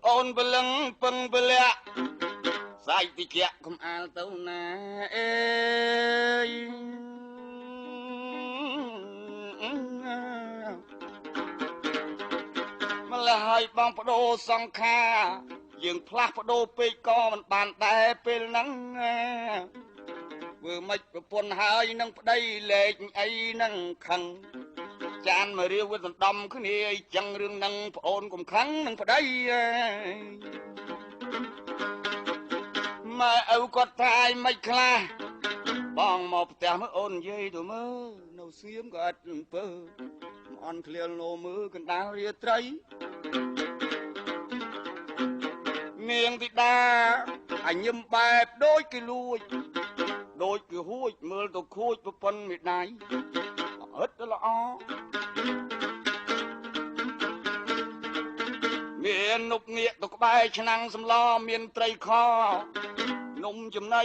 អូនបលឹងពឹងបលាក់សាច់តិចកុំអាលទៅណាអេយម្ល៉េះហើយបងបដូរសង្ខារយើងផ្លាស់បដូរពេកក៏មិនបានដែរពេលហ្នឹងធ្វើម៉េចប្រពន្ធហើយនឹងប្តីលេខអីហ្នឹងខឹងចានមករាវវាសណ្ដំគ្នាអីចឹងរឿងហ្នឹងប្អូនកុំខឹងនឹងប្តីម៉ែឪគាត់ថាឯមិនខ្លះបងមកផ្ទះមើលអូននិយាយទៅមើលនៅសៀមក៏អត់អំពើមិនអន់ឃ្លាលលោមើលកណ្ដាលរាត្រីនាងធីតាអញញឹមបែបដូចគេលួចដូចគេហួចមើលទៅខូចប្រពន្ធមេដៃអត់ល្អមាននុកងាកទៅក្បែរឆ្នាំងសម្លមានត្រីខនំចំណី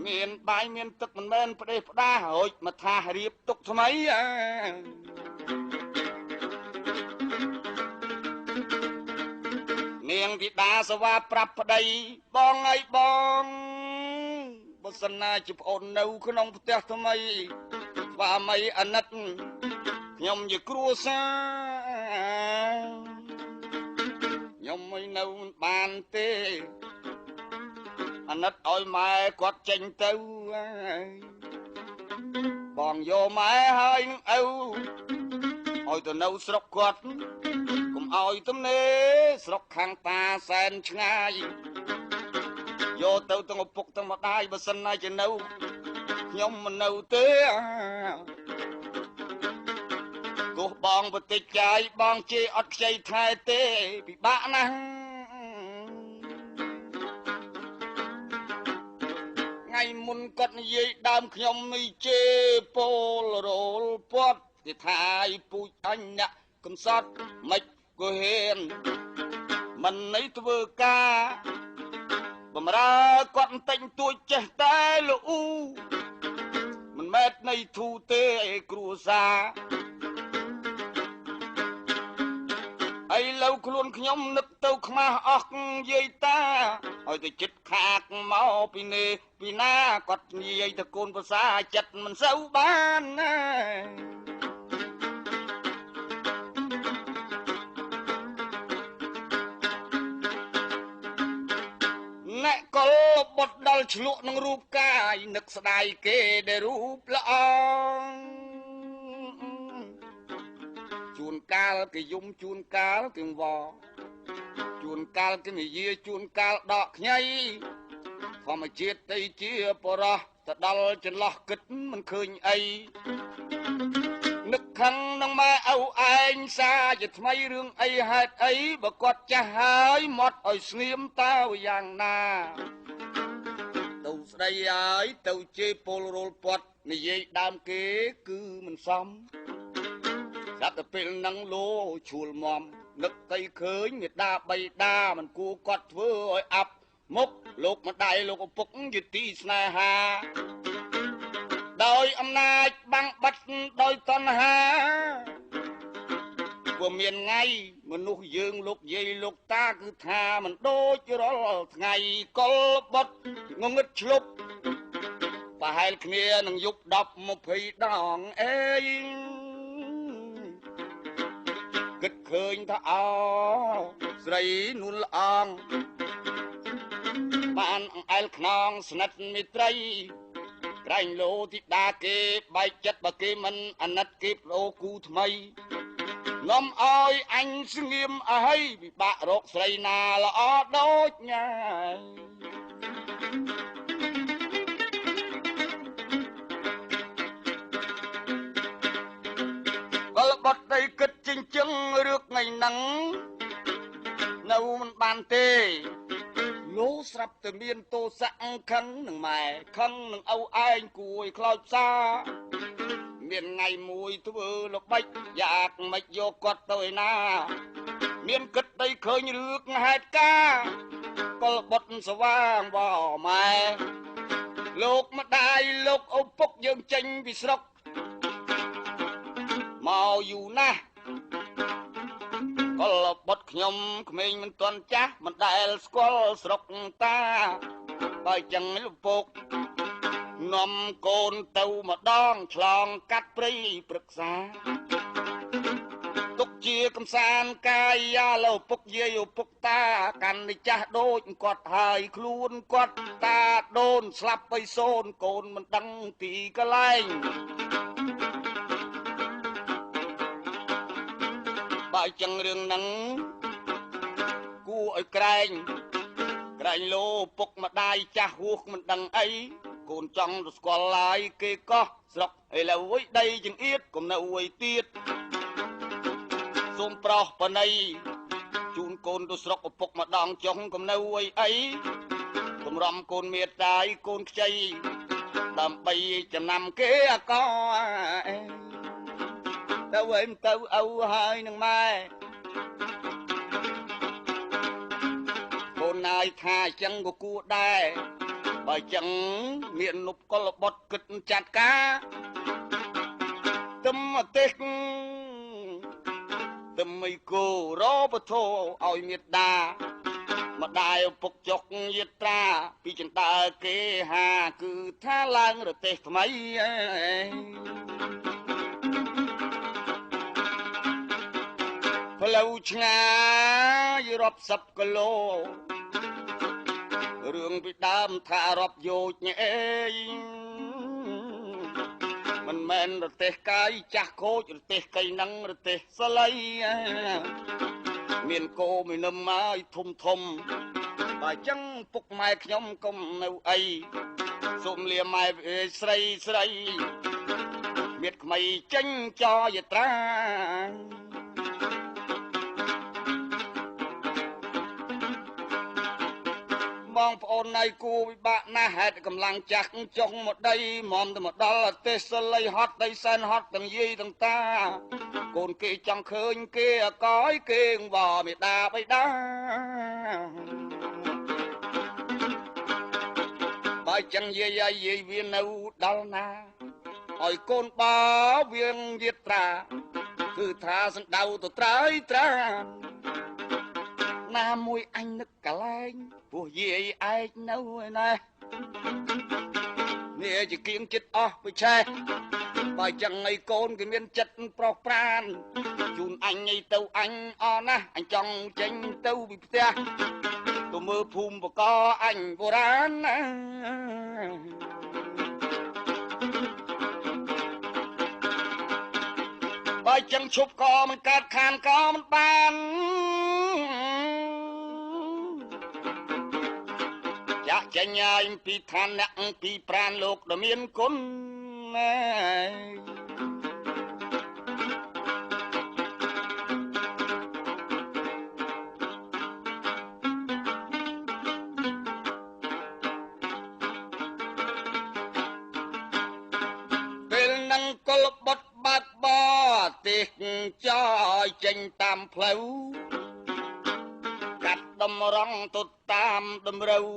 មានបាយមានទឹកមិនមែនផ្ដេសផ្ដាសរួចមកថារៀបទុកថ្មីនាងធីតាសវាប្រាប់ប្តីបងអីបងបើសិនណាជាប្អូននៅក្នុងផ្ទះថ្មីស្វាមីអាណិតខ្ញុំជាគ្រួសារខ្ញុំមិននៅបានទេអាណិតឲ្យម៉ែគាត់ចេញទៅ បងយកម៉ែហើយនឹងឪឲ្យទៅនៅស្រុកគាត់កុំឲ្យទំនេរស្រុកខាងតាសែនឆ្ងាយយកទៅទាំងឪពុកទាំងម្ដាយបើសិនណាជានៅខ្ញុំមិននៅទេទោះបងបតិចចាយបងជេរអត់ខ្ចីថែទេពិបាកណាស់ថ្ងៃមុនគាត់និយាយដើមខ្ញុំនេះជេរពលរលពត់គេថាយពូជអញអ្នកកំសត់មិនក៏ហ៊ានមិនន័យធ្វើការបំរើគាត់បន្តិចទួចចេះតែលូមិនមែនន័យធូទេគ្រួសារឥឡូវខ្លួនខ្ញុំនឹកទៅខ្មាស់អស់យាយតាឲ្យទៅចិត្តខាកមកពីនេះពីណាគាត់និយាយទៅកូនភាសាចិត្តមិនសូវបានណាអ្នកកលបុតដល់ឆ្លក់នឹងរូបកាយនឹកស្ដាយគេដែលរូបល្អជួនកាលគេយំជួនកាលគេវជួនកាលគេនិយាយជួនកាលដកខ្ញីធម្មជាតិទៅជាបរោះទៅដល់ចន្លោះគិតមិនឃើញអីនឹកខឹងនឹងម៉ែឪឯងសាជាថ្មីរឿងអីហេតុអីបើគាត់ចាស់ហើយមកឲ្យស្ងៀមតើយ៉ាងណាទៅស្ដីហើយទៅជេរពលរលពត់និយាយដើមគេគឺមិនសមចាប់តែពេលនឹងលោឈួលមមនឹកទៅឃើញមេដាបៃតាមិនគួរគាត់ធ្វើឲ្យអាប់មុខលោកម្ដាយលោកឪពុកជាទីស្នេហាដោយអំណាចបាំងបាត់ដោយតណ្ហាព្រោះមានថ្ងៃមនុស្សយើងលោកយាយលោកតាគឺថាមិនដូចរាល់ថ្ងៃកលបុតងងឹតឆ្លប់ប្រហែលគ្នានឹងយប់10 20ដងអេគិតឃើញថាអោស្រីនួនល្អងបានអង្អែលខ្នងស្និទ្ធមិត្តរីក្រែងលោទីដាគេបែកចិត្តបើគេមិនអាណិតគេប្រូគូថ្មីនាំឲ្យអញស្ងៀមអើយពិបាករកស្រីណាល្អដូចញ៉ាយកលបត់ដីគិតចិញ្ចឹងរឿងថ្ងៃហ្នឹងនៅមិនបានទេលោស្រាប់តែមានទោសៈខឹងនឹងម៉ែខឹងនឹងឪឯងគួយខ្លោចផ្សាមានថ្ងៃមួយធ្វើល្បិចយ៉ាងមិនយកគាត់ទៅឯណាមានគិតដីឃើញរឿងហេតុការកលបុតស្វាងបោម៉ែលោកម្ដាយលោកឪពុកយើងចេញពីស្រុកមកយូរណាស់កលបុតខ្ញុំក្មេងមិនទាន់ចាស់មិនដែលស្គាល់ស្រុកតាបើចឹងលោកពុកនាំកូនទៅម្ដងឆ្លងកាត់ព្រៃព្រឹក្សាទុកជាកំសាន្តកាយាលោកពុកយាយឪពុកតាកាន់តែចាស់ដូចគាត់ហើយខ្លួនគាត់តាដូនស្លាប់បីសូនកូនមិនដឹងទីកន្លែងបើចឹងរឿងហ្នឹងគួរឲ្យក្រែងលោពុកម្ដាយចាស់ហួសមិនដឹងអីកូនចង់ទៅស្គាល់ឡាយគេកោះស្រុកឥឡូវអុយដីចង្អៀតកុំនៅអុយទៀតសូមប្រោះបណៃជូនកូនទៅស្រុកឪពុកម្ដងចុងកុំនៅអុយអីតម្រាំកូនមេត្តាយកូនខ្ចីដើម្បីចំណាំគេអកទៅវិញទៅឪហើយនឹងម៉ែកូនណាយថាអញ្ចឹងក៏គួរដែរបើអញ្ចឹងមាននុបកលបុតគិតចាត់ការទឹមទេសទឹមមិនគោរពធឲ្យមេត្តាម្ដាយឪពុកចុកយាត្រាពីចិន្តាគេហាគឺថាឡើងរទេសថ្មីផ្លូវឆ្ងាយរាប់សិបគីឡូរឿងពីដើមថារាប់យោជអេមិន មែនរទេសកាយចាស់ខូចរទេសកៃនឹងរទេសស្លៃមានគោមួយនឹមមកធំធំបើចឹងពុកម៉ែខ្ញុំកុំនៅអីសូមលាម៉ែស្រីស្រីមានក្មៃចេញចយត្រាបងប្អូនណៃគូវិបាកណាស់ហេតុកម្លាំងចាស់ចុងមកដីមកទៅមកដល់ទេសលៃហត់ដីសែនហត់ទាំងយាយទាំងតាកូនគេចង់ឃើញគេអកយគេវមេដាបៃតាបើចឹងយាយវានៅដល់ណាឲ្យកូនបាវៀងយិត្រាគឺថាសណ្ដៅទៅត្រើយត្រាណាមួយអញនឹកកលែងពោះយាយឯកនៅឯណែនេះជាគៀងចិត្តអស់ពិឆេះបើចឹងឲ្យកូនគេមានចិត្តប្រុសប្រានជូនអញទៅអញអរណាស់អញចង់ចេញទៅពីផ្ទះទៅមើលភូមិបកអញបុរាណណាបើចឹងឈប់ក៏មិនកើតខានក៏មិនបានចាក់ចេញឲ្យពីឋានៈពីប្រានលោកដ៏មានគុណពេលនឹងកលបុតបាត់បទេចយចេញតាមផ្លូវកាត់តម្រង់ទៅតាមតម្រូវ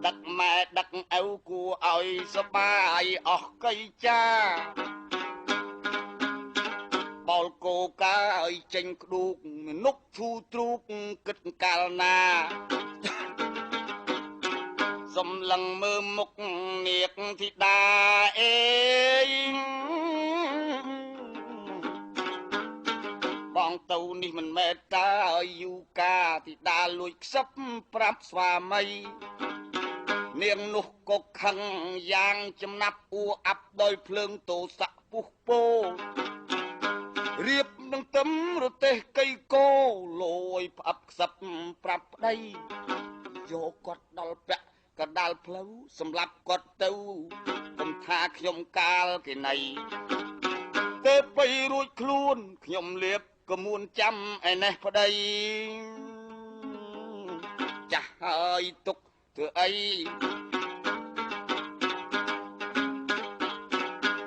ដឹកម៉ែដឹកឪគួរឲ្យសបាយអស់កៃចាបោលគោកាឲ្យចេញក្ដួកនុកធូទ្រូកគិតកាលណាសំឡឹងមើលមុខនាគធីតាអេបងទៅនេះមិនមែនតាឲ្យយូកាធីតាលួចខ្សឹបប្រាប់ស្វាមីនាងនោះក៏ខឹងយ៉ាងចំណាប់អួអាប់ដោយភ្លើងទោសៈពុះពោរៀបនឹងទឹមរទេសកៃគោលយផ្អាប់ខ្សឹបប្រាប់ប្តីយកគាត់ដល់ពាក់កដាលផ្លូវសម្លាប់គាត់ទៅកុំថាខ្ញុំកាលគេណៃទេបីរួចខ្លួនខ្ញុំលៀបក៏មួនចាំឯនេះប្តីចាស់ហើយទុកធ្វើអី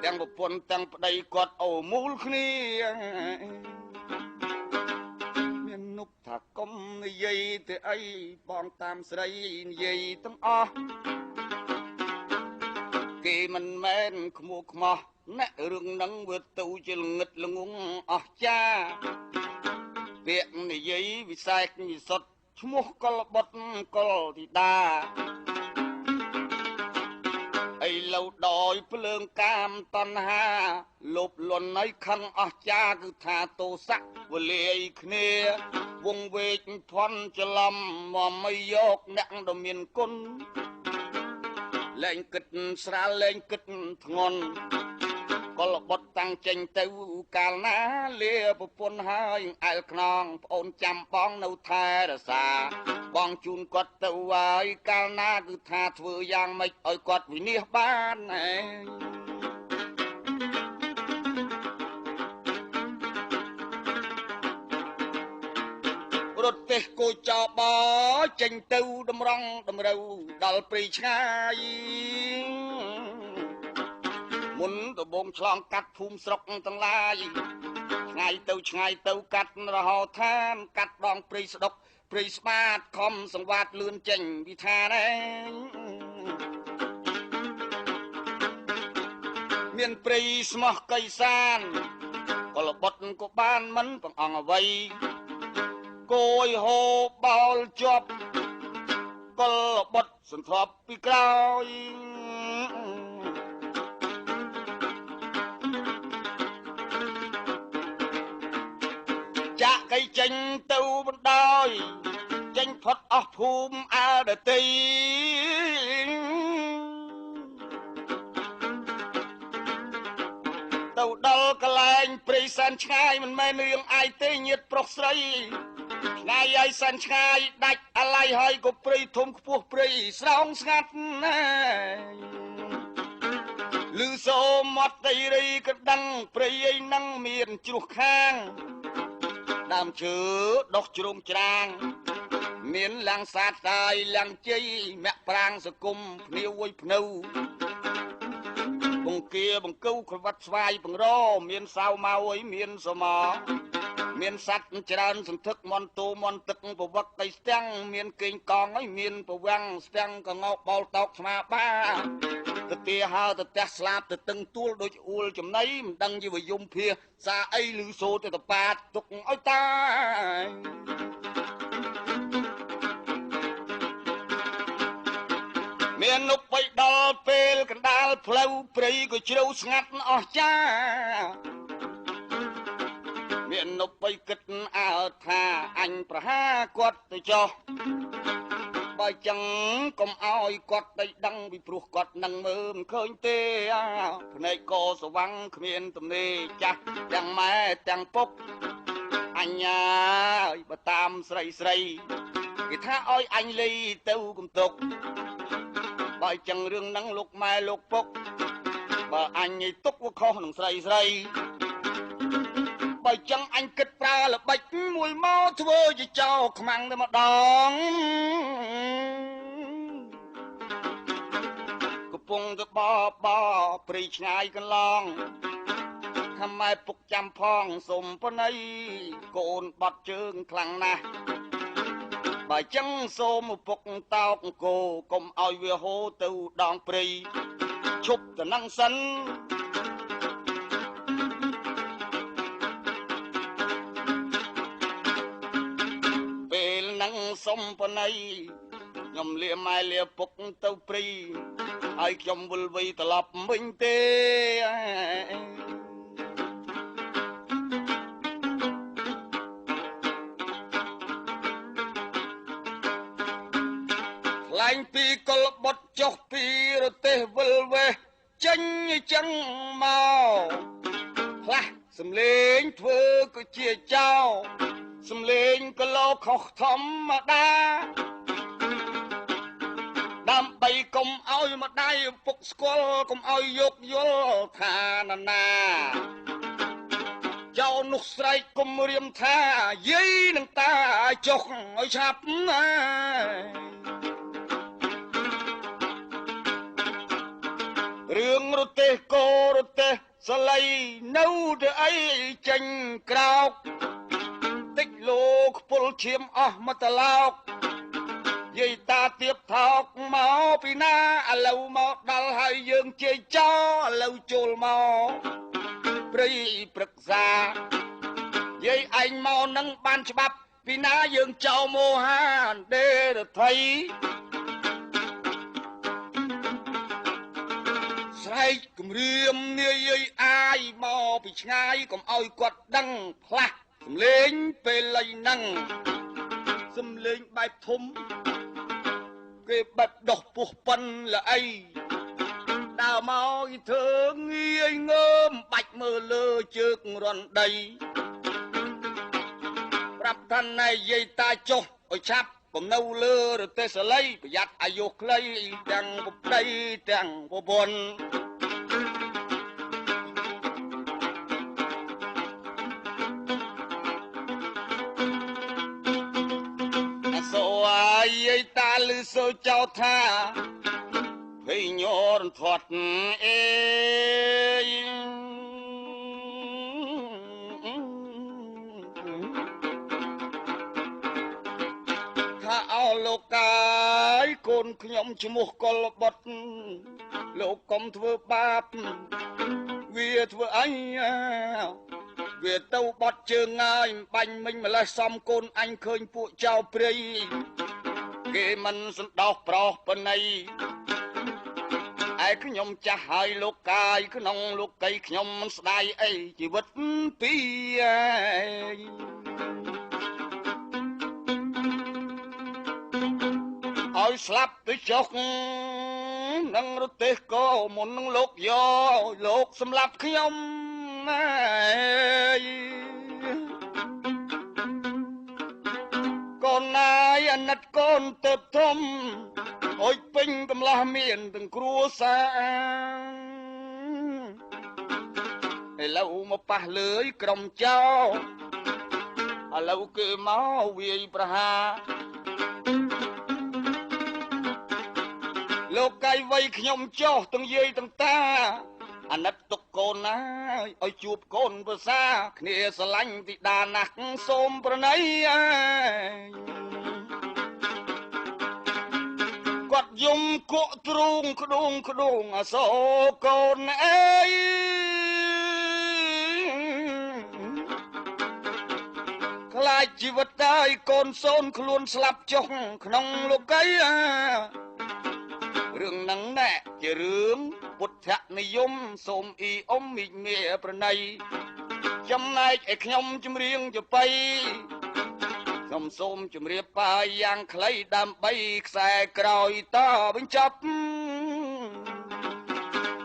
ទាំងប្រពន្ធទាំងប្តីគាត់អូមូលគ្នាមាននុកថាកុំនិយាយទៅអីបងតាមស្រីនិយាយទាំងអស់គេមិនមែនខ្មួខ្មោះអ្នករឿងនឹងវាទៅជាល្ងឹតល្ងងអស់ចាពាក្យនិយាយវិស័យវិសុទ្ធឈ្មោះកលបុតកលធីតាអីឡូវដោយភ្លើងកាមតណ្ហាលុបលន់ឲ្យខឹងអស់ចាគឺថាទោសៈវលាយគ្នាវងវេកធន់ច្រឡំមកមិនយកអ្នកដ៏មានគុណលែងគិតស្រាលលែងគិតធ្ងន់កលបុតតាំងចេញទៅកាលណាលាប្រពន្ធហើយអែលខ្នងប្អូនចាំបងនៅថែរសាបងជូនគាត់ទៅហើយកាលណាគឺថាធ្វើយ៉ាងម៉េចឲ្យគាត់វិនិច្ឆ័យបានរត់ទេសគោចបចេញទៅតម្រង់តម្រូវដល់ព្រៃឆ្ងាយមុនដបងឆ្លងកាត់ភូមិស្រុកទាំងឡាយឆ្ងាយទៅកាត់រហោឋានកាត់ដងព្រៃស្ដុកព្រៃស្មាតខំសង្វាតលឿនចេញពីឋានឯងមានព្រៃស្មោះកៃសានកលបុតក៏បានមិនបង្អង់អ្វីគួយហូបោលជាប់កលបុតសន្ធាប់ពីក្រោយចាក់កៃចេញទៅបណ្ដោយចេញផុតអស់ភូមិអើដតី ទៅដល់កន្លែងព្រៃសានឆ្ងាយមិនមែនរឿងអាយទេញាតប្រុសស្រីឆ្ងាយហើយសានឆ្ងាយដាច់អាឡ័យហើយក៏ព្រៃធំខ្ពស់ព្រៃស្រោងស្ងាត់ណាលឺសូមមាត់ដីរីក៏ដឹងព្រៃឯនឹងមានជ្រោះខាងដើមឈើដុះជ្រុំច្រាងមានឡាំងសាតតាយឡាំងជ័យមាក់ប្រាងសគុំភ្នាវួយភ្នៅបង្គាបង្កូវក្បាត់ស្វាយបង្រមានសាវម៉ៅអីមានសមមានសัตว์ច្រើនសន្ធឹកមន់តូមន់ទឹកប្រវត្តិស្ទាំងមានកេងកងអីមានប្រវាំងស្ទាំងកងោកបោលតោកស្មាបាទៅទាហើទៅផ្ទះស្លាប់ទៅតឹងទួលដូចអួលចំណៃមិនដឹងជាវយមភាសាអីឮសូរទៅតប៉ាតទុកឲ្យតាមាននុបបីដល់ពេលកណ្ដាលផ្លូវព្រៃក៏ជ្រៅស្ងាត់អស់ចាមាននុបបីគិតអើថាអញប្រហាគាត់ទៅចោះបើចឹងកុំអោយគាត់ទៅដឹងពីព្រោះគាត់នឹងមើលមិនឃើញទេភ្នែកក៏ស្វាំងគ្មានទំនេរចាស់ទាំងម៉ែទាំងពុកអញហើយបើតាមស្រីស្រីគេថាអោយអញលីទៅគំតុកបើចឹងរឿងហ្នឹងលោកម៉ែលោកពុកបើអញឯទុកវាខុសនឹងស្រីស្រីបើចឹងអញគិតប្រើល្បិចមួយមកធ្វើជាចោលខ្មាំងតែម្ដងកំពុងទៅបបព្រៃឆ្ងាយកន្លងថាម៉ែពុកចាំផងសុំប៉ុណីកូនបាត់ជើងខ្លាំងណាស់បើចឹងសូមពុកតោកគោកុំឲ្យវាហូរទៅដងព្រៃឈប់ទៅនឹងសិនពេលនឹងសុំប៉ុណីខ្ញុំលាម៉ែលាពុកទៅព្រៃហើយខ្ញុំវិលវៃត្រឡប់វិញទេឡាញ់ពីកុលបុតចុះពីរទេសវិលវេះចេញចឹងមកផ្លាស់សំលេងធ្វើក៏ជាចោលសំលេងក៏លោកខុសធម្មតាដើម្បីកុំឲ្យម្ដាយពុកស្គាល់កុំឲ្យយកយល់ថាណាចៅនោះស្រែកគុំរៀមថាយាយនឹងតាចុះឲ្យឆាប់ណារឿងរទេះកោរទេះសលៃនៅទៅអីចេញក្រោកតិចលោកពលឈាមអស់មកតឡោកយាយតាទៀបថោកមកពីណាឥឡូវមកដល់ហើយយើងជ័យចោឥឡូវចូលមកព្រៃព្រឹក្សាយាយឯងមកនឹងបានច្បាប់ពីណាយើងចោមោហាអណ្ដេរថៃស្រែកគំរាមនាយយាយអាយមកពីឆ្ងាយកុំឲ្យគាត់ដឹងផ្លាស់សំលេងពេលលៃហ្នឹងសំលេងបែបធំគេបែបដោះពោះប៉ិនល្អីដើរមកធ្វើងាយងើមបាច់មើលលើជើងរន់ដីប្រាប់ថាណែយាយតាចុះឲ្យឆាប់កុំនៅលើរទេសលីប្រយ័ត្នអាយុខ្លីទាំងប្រប្តីទាំងប្រពន្ធសូយាយតាលឺសូចោថាភ័យញ័រធាត់អេថាអោលោកកាយកូនខ្ញុំឈ្មោះកុលបុត្រលោកកុំធ្វើបាបវាធ្វើអីវាទៅបត់ជើងហើយបាញ់មិញម្លេះសំកូនអញឃើញពួកចៅព្រៃគេមិនសន្តោសប្រោសបណៃឯខ្ញុំចាស់ហើយលោកកាយក្នុងលោកកៃខ្ញុំមិនស្ដាយអីជីវិតពីឲ្យស្លាប់ទៅចុះនឹងរទេសក៏មុននឹងលោកយកលោកសម្លាប់ខ្ញុំ កូនណាយអាណិតកូនទៅធំអុយពេញកំឡោះមានទាំងគ្រួសារឥឡូវមកប៉ះលើយក្រុមចោឥឡូវគេមកវាយប្រហារលោកកាយវ័យខ្ញុំចោះទាំងយាយទាំងតាអាណិតទុកកូនណាឲ្យជួបកូនប្រសាគ្នាស្រឡាញ់ទីដាណាស់សូមប្រណីគាត់យំគក់ទ្រូងក្ដួងអសោកូនអើយខ្លាចជីវិតតាយកូនសូនខ្លួនស្លាប់ចុះក្នុងលោកីរឿងហ្នឹងណែជារឿងពុទ្ធនិយមសូមអ៊ីអ៊ំមីមេប្រណីចំណែកឯខ្ញុំចម្រៀងចបៃខ្ញុំសូមជម្រាបបាយយ៉ាងខ្លីដើម្បីខ្សែក្រោយតបញ្ចប់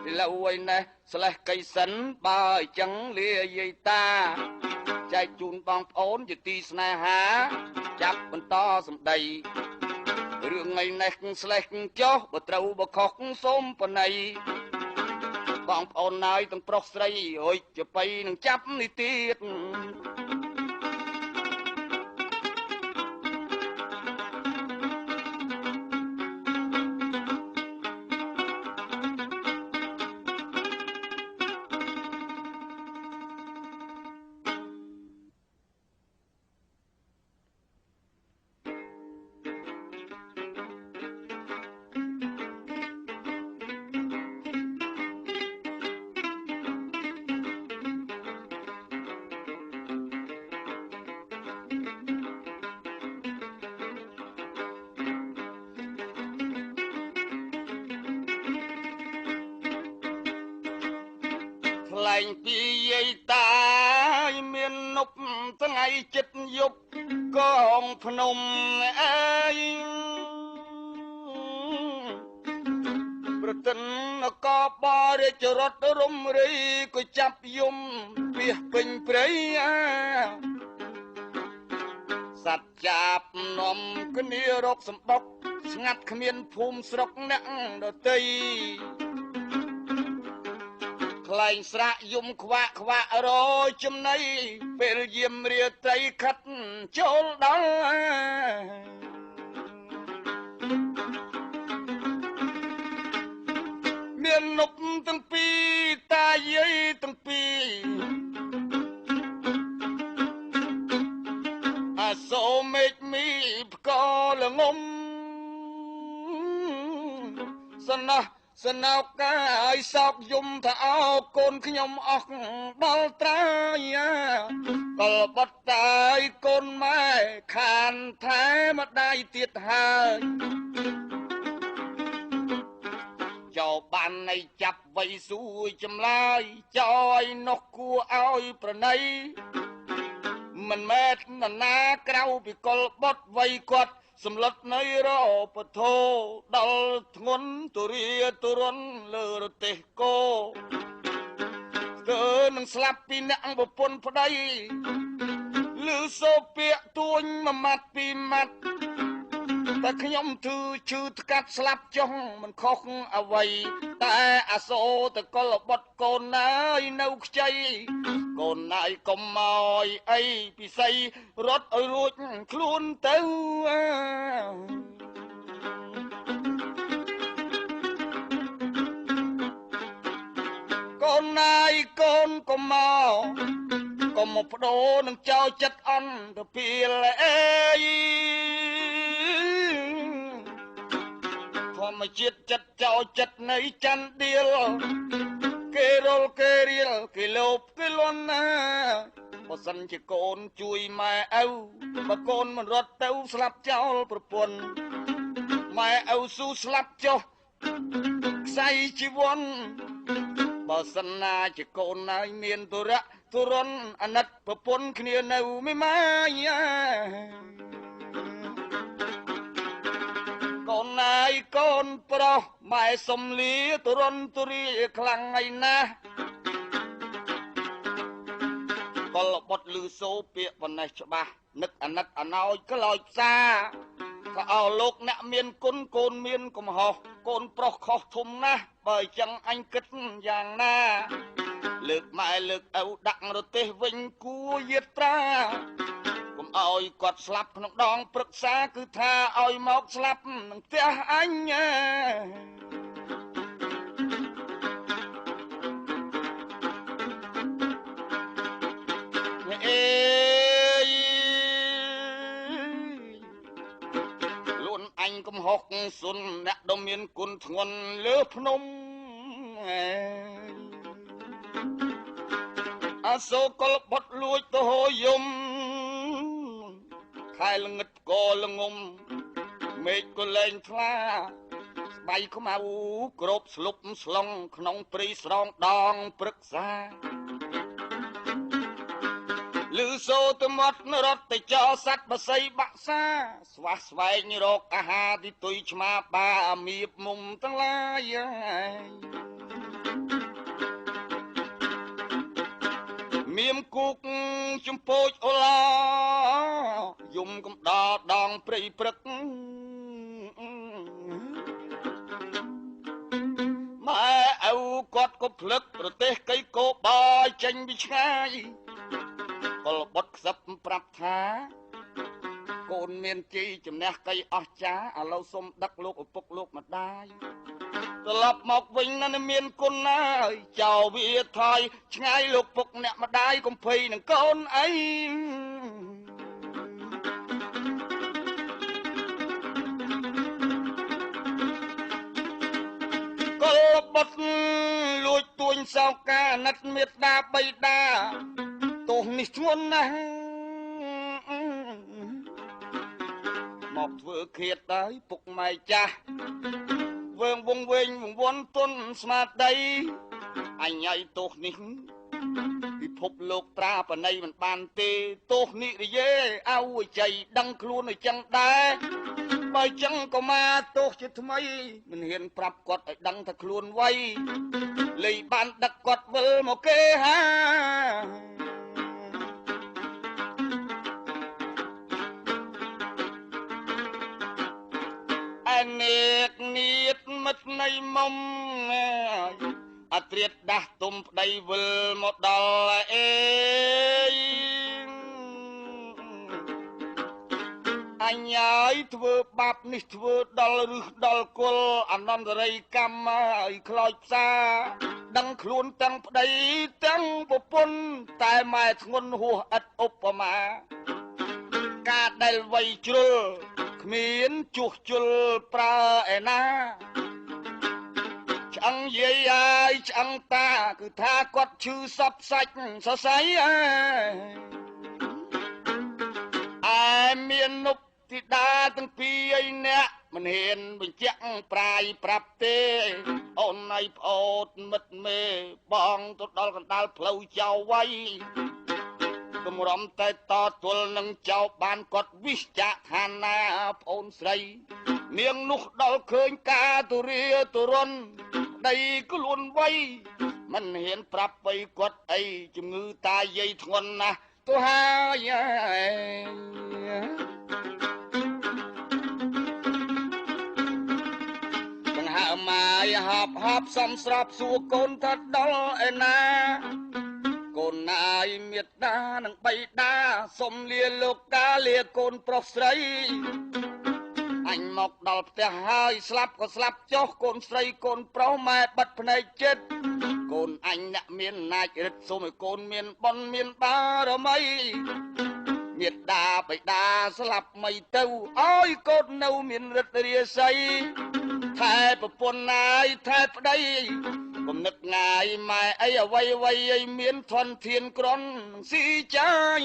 ឥឡូវឯណេះស្លេះកៃសិនបើអញ្ចឹងលាយាយតាចែកជូនបងប្អូនជាទីស្នេហាចាប់បន្តសម្ដីរឿងថ្ងៃនេះស្លេះចុះបើត្រូវបើខុសសូមបណៃបងប្អូនណាយទាំងប្រុសស្រីអុយចបៃនឹងចាប់នេះទៀតថ្លែងពីយាយតាមាននប់ថ្ងៃចិត្តយប់កងភ្នំអើយប្រទិនកបរាជរដ្ឋរំរីក៏ចាប់យំពីពេញព្រៃសត្វចាប់នំគ្នារកសម្បុកស្ងាត់គ្មានភូមិស្រុកអ្នកដទៃខ្លែងស្រាក់យំខ្វាក់រចំណៃពេលយាមរាត្រីខិតចូលដល់មាននប់ទាំងពីរតាយាយទាំងពីរអាសូមេឃមីផ្កលងំសណោះសណោកាយសោកយំថាអោកូនខ្ញុំអស់ដល់ត្រាយកលបត់តាយកូនម៉ែខានថែម្ដាយទៀតហើយចោបាននៃចាប់វៃស៊ូចម្លើយចោយនោះគួរឲ្យប្រណីមិនមែននរណាក្រៅពីកលបត់វៃគាត់សម្លុតនៃរពធោដល់ធ្ងន់ទុរាទុរន់លើរទេសគោគឺនឹងស្លាប់ពីអ្នកប្រពន្ធប្តីឬសូពាកទួញមួយម៉ាត់ពីរម៉ាត់តែខ្ញុំធឺឈឺថ្កាត់ស្លាប់ចុះមិនខុសអ្វីតែអាសូរតកលបុតកូនណាយនៅខ្ចីកូនណាយកុំមកអីពិសីរត់ឲ្យរួចខ្លួនទៅកូនណាយកូនកុំមកុំមកបដូរនឹងចោលចិត្តអន្តពេលអេយធម្មជាតិចិត្តចោលចិត្តនៃចន្ទដៀលគេរលគេរៀលគេលោភគេលន់ណាបើសិនជាកូនជួយម៉ែឪបើកូនមិនរត់ទៅស្លាប់ចោលប្រពន្ធម៉ែឪស៊ូស្លាប់ចុះខ្សែជីវ័នបើសិនណាជាកូនណាយមានទុរៈទុរន់អាណិតប្រពន្ធគ្នានៅមិនម៉ាយកូនណាយកូនប្រុសម៉ែសំលីទុរន់ទុរាខ្លាំងហើយណាស់ លបុតលឺសូពាកប៉ុណ្ណេះច្បាស់នឹកអាណិតអណោចក្លោចផ្សាថាអោលោកអ្នកមានគុណកូនមានកំហុសកូនប្រុសខុសធំណាស់បើចឹងអញគិតយ៉ាងណាលើកម៉ែលើកឪដាក់រទេសវិញគួយាត្រាកុំអោយគាត់ស្លាប់ក្នុងដងព្រឹក្សាគឺថាអោយមកស្លាប់នឹងផ្ទះអញអេខ្លួនអញកំហុកសុនអ្នកដ៏មានគុណធ្ងន់លើភ្នំអសូកលបុតលួចទៅហោយំខែល្ងឹតក៏ល្ងំមេឃក៏លែងថ្លាស្បៃខ្មៅក្របស្លុបស្លុងក្នុងព្រៃស្រងដងព្រឹក្សាលឺសូទៅមាត់រត់ទៅចោសัตว์បស័យបាក់សាស្វះស្វែងរកអាហារទីទុយឆ្មាបាមៀបមុំទាំងឡាយមៀមគូកចំពោចអូឡាយំកំដរដងព្រៃព្រឹកម៉ែឪគាត់ក៏ភ្លឹកប្រទេសកៃកោបាយចេញពីឆ្ងាយកលបុតខ្សឹបប្រាប់ថាកូនមានជ័យជំនះកៃអស់ចាឥឡូវសុំដឹកលោកឪពុកលោកម្ដាយត្រឡប់មកវិញនៅមានគុណណាស់ចៅវាថយឆ្ងាយលោកពុកអ្នកម្ដាយកុំភ័យនឹងកូនអីកលបុតលួចទួញសោកាណិតមេត្តាបៃតាទោសនេះធ្ងន់ណាស់មកធ្វើឃាតហើយពុកម៉ែចាស់វើងវងវែងវងវន់ទុនស្មារតីអញឲ្យទោសនេះពិភពលោកត្រាបណៃមិនបានទេទោសនិរយេអោចៃដឹងខ្លួនឲ្យចឹងដែរបើចឹងក៏មកទោសជាថ្មីមិនហ៊ានប្រាប់គាត់ឲ្យដឹងថាខ្លួនវៃលេបានដឹកគាត់វិលមកគេហានេកនៀតមិត្តនៃមុំអត្រៀតដាស់ទុំប្តីវិលមកដល់អេអញហើយធ្វើបាបនេះធ្វើដល់រឹសដល់គុលអនន្តរិយកម្មឲ្យខ្លោចផ្សាដឹងខ្លួនទាំងប្តីទាំងប្រពន្ធតែម៉ែធ្ងន់ហួសឥតឧបមាការដែលវ័យជ្រុលគ្មានជួសជុលប្រើឯណាឆ្អឹងយាយហើយឆ្អឹងតាគឺថាគាត់ឈឺសពសាច់សរសៃអែមាននុបធីតាទាំងពីរឯអ្នកមិនហ៊ានបញ្ជាក់ប្រាយប្រាប់ទេអូនណៃប្អូនមិត្តមេបងទៅដល់កណ្ដាលផ្លូវចៅវៃគំរំតែតទល់នឹងចៅបានគាត់វិស្ចាឋានាប្អូនស្រីនាងនោះដល់ឃើញការទុរាទុរន់ដីខ្លួនវៃមិនហ៊ានប្រាប់បីគាត់អីជំងឺតាយាយធ្ងន់ណាស់ទៅហើយដង្ហើមមកហប់សំស្របសួរកូនថាដល់ឯណាកូនណាយមេត្តានឹងបៃតាសុំលាលោកតាលាកូនប្រុសស្រីអញមកដល់ផ្ទះហើយស្លាប់ក៏ស្លាប់ចុះកូនស្រីកូនប្រុសម៉ែបាត់ភ្នែកចិត្តកូនអញអ្នកមានអំណាចរិទ្ធសូមឲ្យកូនមានបុណ្យមានបារមីមេត្តាបៃតាស្លាប់មិនទៅឲ្យកូននៅមានរិទ្ធរាសីថែប្រពន្ធណាយថែប្តីគំនឹកងាយម៉ែអីអ្វីអ្វីឲ្យមានធនធានក្រន់ស៊ីចាយ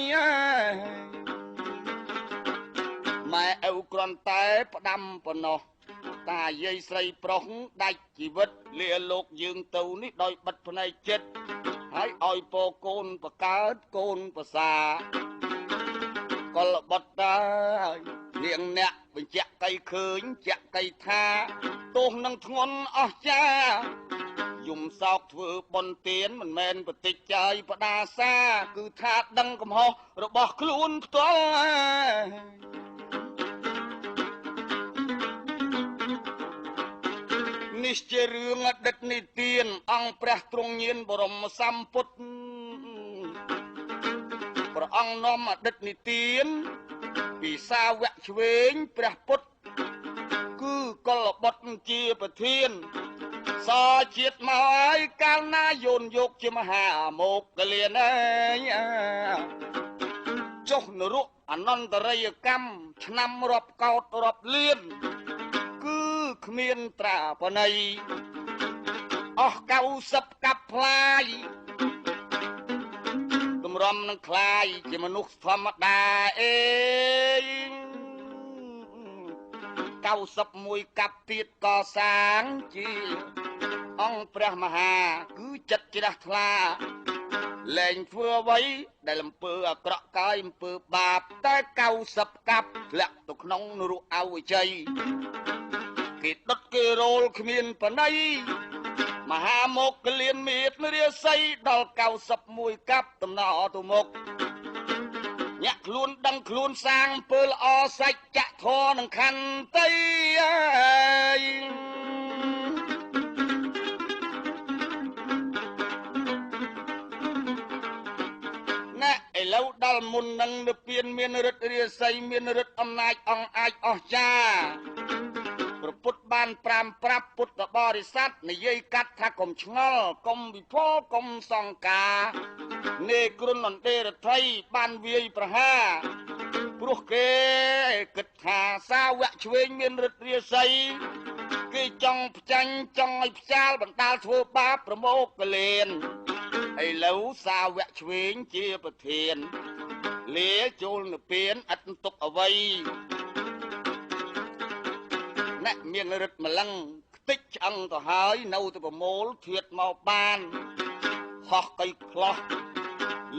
ម៉ែឪគ្រាន់តែផ្ដាំប៉ុណ្ណោះតាយាយស្រីប្រុសដាច់ជីវិតលាលោកយើងទៅនេះដោយបិទភ្នែកចិត្តហើយឲ្យពរកូនបកើតកូនប្រសាកលបុតតានាងអ្នកបញ្ជាក់កៃឃើញជាក់កៃថាទោសនឹងធ្ងន់អស់ចា យំសោកធ្វើបុណ្យទានមិនមែនបតិចចាយបដាសាគឺថាដឹងកំហុសរបស់ខ្លួនផ្ទាល់នេះជារឿងអតីតនិទានអង្គព្រះទ្រង់ញៀនបរមសម្ពុទ្ធព្រះអង្គនាំអតីតនិទានពីសាវកឆ្វេងព្រះពុទ្ធគឺកុលបុត្រជាប្រធានសជាតិមកហើយកាលណាយោនយកជាមហាមោគលានអើយចុះនរកអនន្តរិយកម្មឆ្នាំរាប់កោតរាប់លានគឺគ្មានត្រាបណីអស់90កាប់ផ្លាយតម្រាំនឹងខ្លាយជាមនុស្សធម្មតាអេ91កាប់ទៀតកសាងជាអង្គព្រះមហាគឺចិត្តជ្រះថ្លាលែងធ្វើអ្វីដែលអំពើអាក្រក់កាយអំពើបាបតែ90កាប់ធ្លាក់ទៅក្នុងនរកអវជ័យគេដុតគេរោលគ្មានបណៃមហាមោគលានមេតរាសីដល់91កាប់ដំណើរទៅមុខញាក់ខ្លួនដឹងខ្លួនសាងអំពើល្អសច្ចៈធម៌នឹងខន្តីឥឡូវដល់មុននឹងនិព្វានមានឫទ្ធិរាសីមានឫទ្ធិអំណាចអង្គអាចអស្ចារ្យព្រះពុទ្ធបាន5ប្រាប់ពុទ្ធបរិស័ទនិយាយកាត់ថាកុំឆ្ងល់កុំវិផលកុំសង្ការនេគ្រុនអន្តេរដ្ឋីបានវាយប្រហារព្រោះគេគិតថាសាវកឆ្វេងមានឫទ្ធិរាសីគេចង់ផ្ចាញ់ចង់ឲ្យផ្ចាលបណ្ដាលធ្វើបាបប្រមោគលានឥឡូវសាវកឆ្វេងជាប្រធានលាចូលនិព្វានអត់ទុកអ្វីអ្នកមានឫទ្ធិម្លឹងខ្ទេចឆ្អឹងទៅហើយនៅទៅប្រមូលធៀបមកបានហោះកៃខ្លោះ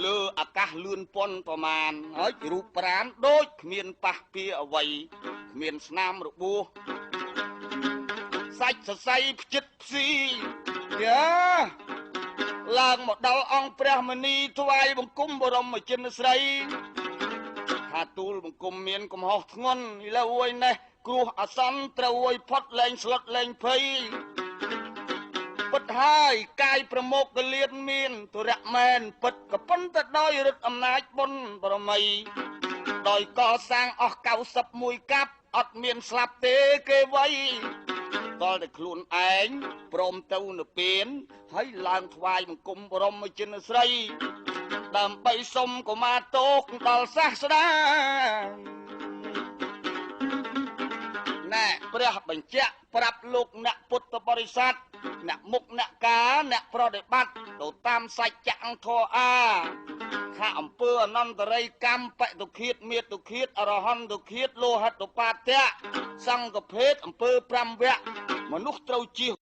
លើអាកាសលឿនប៉ុនប្រមាណហើយរូបប្រាណដូចគ្មានប៉ះពៀអ្វីគ្មានស្នាមរបួសសាច់សរសៃផ្ចិតផ្ស៊ីយ៉ាឡើងមកដល់អង្គព្រះមនីថ្វាយបង្គំបរមចិនស្រីថាទូលបង្គំមានកំហុសធ្ងន់ឥឡូវអើយនេះគ្រោះអាសន្នត្រូវអើយផុតលែងស្លុតលែងភ័យពិតហើយកាយប្រមោគលានមានទុរៈមែនពិតក៏ប៉ុន្តែដោយឫទ្ធិអំណាចបុណ្យបរមីដោយកសាងអស់91កាប់អត់មានស្លាប់ទេគេវៃតលតែខ្លួនឯងព្រមទៅនិព្វានហើយឡើងថ្វាយបង្គំបរមចិនស្រីដើម្បីសុំកុមារតោកដល់សាស្តាណែព្រះបញ្ជាក់ប្រាប់លោកអ្នកពុទ្ធបរិស័ទអ្នកមុខអ្នកការអ្នកប្រតិបត្តិទៅតាមសច្ចៈធម៌ថាអំពើអនន្តរិយកម្មបតុឃាតមេតុឃាតអរហន្តឃាតលោហិតបាតៈសង្ឃភេទអំពើ5វគ្គមនុស្សត្រូវជៀស